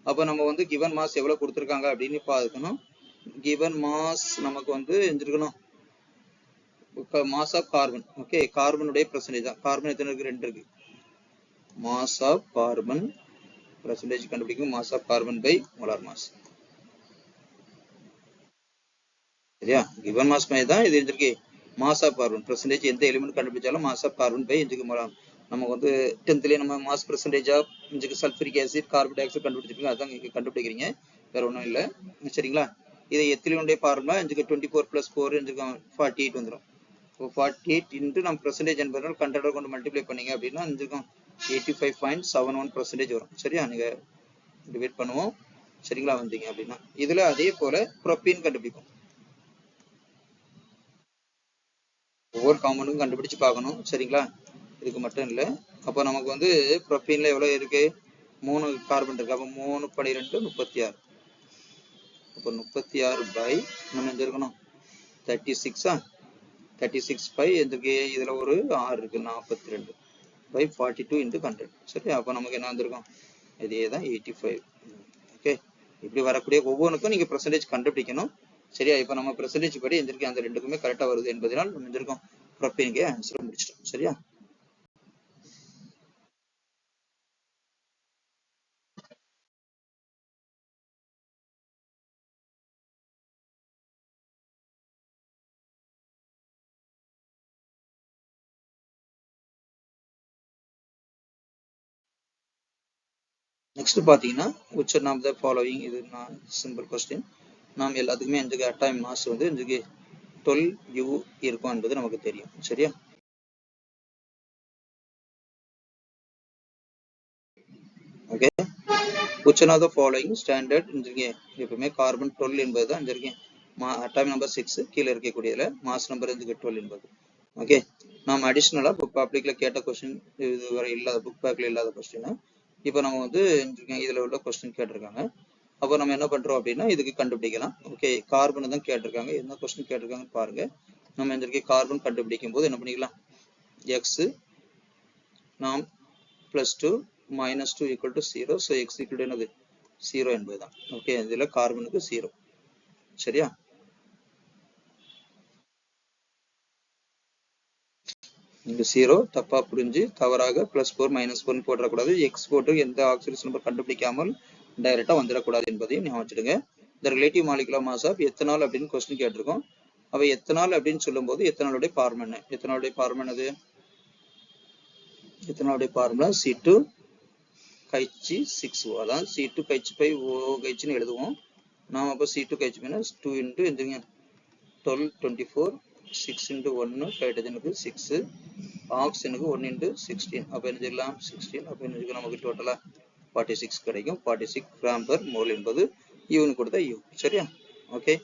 அப்ப நம்ம வந்து given mass எவ்வளவு கொடுத்திருக்காங்க அப்படின்னு பார்க்கணும். given mass நமக்கு வந்து தெரிஞ்சிருக்கணும் mass of carbon. Okay, carbon உடைய percentage தான். கார்பன் எத்தனை இருக்கு? 2 இருக்கு. mass of carbon percentage கண்டுபிடிக்கும் mass of carbon by molar mass. சரியா, given mass மாதிரி தான் இது இருக்கு. mass of carbon percentage எந்த element கண்டுபிடிச்சாலும் mass of carbon by நமக்கு வந்து 10th ல நம்ம mass percentage of sulfuric acid carbon dioxide கண்டுபிடிச்சிருக்கோம். அதான் இங்க கண்டுபிடிக்கிறீங்க, வேற ஒண்ணும் இல்ல சரிங்களா. இதை எத்திலீனுடைய ஃபார்முலா 24 + 4 48 வந்துரும். 48 into நம்ம percentage என்பதால் 100 கொண்டு மல்டிப்ளை பண்ணீங்க அப்படின்னா 85.71% வரும் சரியா. நீங்க டிவைட் பண்ணுவோம் சரிங்களா. வந்தீங்க அப்படின்னா இதுல அதே போல ப்ரோபீன் கண்டுபிடிப்போம். ஒவ்வொரு காம்பவுண்டும் கண்டுபிடிச்சு பார்க்கணும் சரிங்களா. இதுக்கு மட்டும் இல்லை. அப்போ நமக்கு வந்து ப்ரோபீன்ல எவ்வளவு இருக்கு? 3 கார்பன் இருக்கு. அப்போ 3 12 36. அப்போ 36 பை நம்ம எங்க இருக்கணும் 36 36 பை எதுக்கு இதுல ஒரு 6 இருக்கு 42 பை 42 into 100 சரி. அப்போ நமக்கு என்ன வந்திருக்கும்? இதே தான் 85. ஓகே, இப்படி வரக்கூடிய ஒவ்வொன்றுக்கும் நீங்க பெர்சன்டேஜ் கண்டுபிடிக்கணும் சரியா. இப்போ நம்ம பெர்சன்டேஜ் படி எந்திருக்கோம், அந்த ரெண்டுக்குமே கரெக்டா வருது என்பதனால் நம்ம எந்திருக்கோம் ப்ரோபீனுக்கு ஆன்சர் முடிச்சிட்டோம் சரியா. நெக்ஸ்ட் பாத்தீங்கன்னா which one of the following, இது சிம்பிள் கொஸ்டின். நாம் எல்லாத்துக்குமே இந்த அட்டாமிக் மாஸ் வந்து இந்த 12 U இருக்கும் என்பது நமக்கு தெரியும் சரியா. Okay, which one of the following standard எப்பவுமே கார்பன் 12 என்பது தான் இருக்கேன். அட்டாமிக் நம்பர் 6 கீழே இருக்கக்கூடியதுல மாஸ் நம்பர் 12 என்பது. ஓகே, நாம் அடிஷனலா புக் பப்ளிக்ல கேட்ட கொஸ்டின் இது வரை இல்லாத புக் பேக்ல இல்லாத கொஸ்டின் இப்போ நம்ம வந்து இதுல உள்ள கொஸ்டின் கேட்டிருக்காங்க. அப்போ நம்ம என்ன பண்றோம் அப்படின்னா இதுக்கு கண்டுபிடிக்கலாம். ஓகே, கார்பன் தான் கேட்டிருக்காங்க. என்ன கொஸ்டின் கேட்டிருக்காங்கன்னு பாருங்க. நம்ம இந்த கார்பன் கண்டுபிடிக்கும் போது என்ன பண்ணிக்கலாம், எக்ஸ் நாம் +2 -2 = 0. ஸோ எக்ஸ் ஈக்குவல் டு என்னது 0 என்பதுதான். ஓகே, இதுல கார்பனுக்கு 0 சரியா. இந்த 0 தப்பா புரிஞ்சு தவறாக +4 -4 போடக்கூடாது. எக்ஸ் போட்டு எந்த ஆக்சிடேஷன் நம்பர் கண்டுபிடிக்காமல் டைரக்டா வந்துடக்கூடாது என்பதையும் ஞாபகம் வச்சுடுங்க. இந்த relative molecular mass of ethanol அப்படின்னு கொஸ்டின் கேட்டிருக்கோம். அவ எத்தனால் அப்படின்னு சொல்லும் போது எத்தனாலுடைய ஃபார்முலா என்ன? எத்தனாலுடைய ஃபார்முலா அது எத்தனாலுடைய ஃபார்முலா C2H6O. அதான் C2H5OH ன்னு எழுதுவோம். நாம அப்போ C2H 2 into 12 24 6 into 1 ஹைட்ரஜனுக்கு 6 ஆக்சிஜனுக்கு 1 into 16. அப்போ என்ன செய்யலாம் 16. அப்போ என்ன நமக்கு டோட்டலா 46 கிடைக்கும். 46 g/mol என்பது யூன்னு கொடுத்தா யூ சரியா. ஓகே,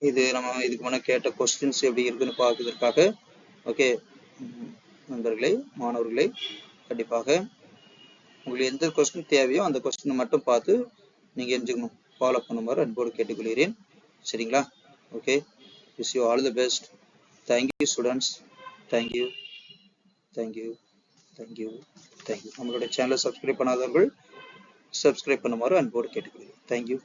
இது நம்ம இதுக்கு முன்ன கேட்ட கொஸ்டின்ஸ் எப்படி இருக்குன்னு பார்க்கறதுக்காக ஓகே நண்பர்களே மாணவர்களே கண்டிப்பாக உங்களுக்கு எந்த கொஸ்டின் தேவையோ அந்த கொஸ்டினை மட்டும் பார்த்து நீங்க தெரிஞ்சுக்கணும், ஃபாலோ பண்ணுமாறு அன்போடு கேட்டுக்கொள்கிறேன் சரிங்களா. Okay, wish you all the best. Thank you students. Thank you. நம்மளுடைய சேனலை சப்ஸ்கிரைப் பண்ணாதவர்கள் சப்ஸ்கிரைப் பண்ணுமாறு அன்போடு கேட்டுக்கொள்கிறேன். Thank you.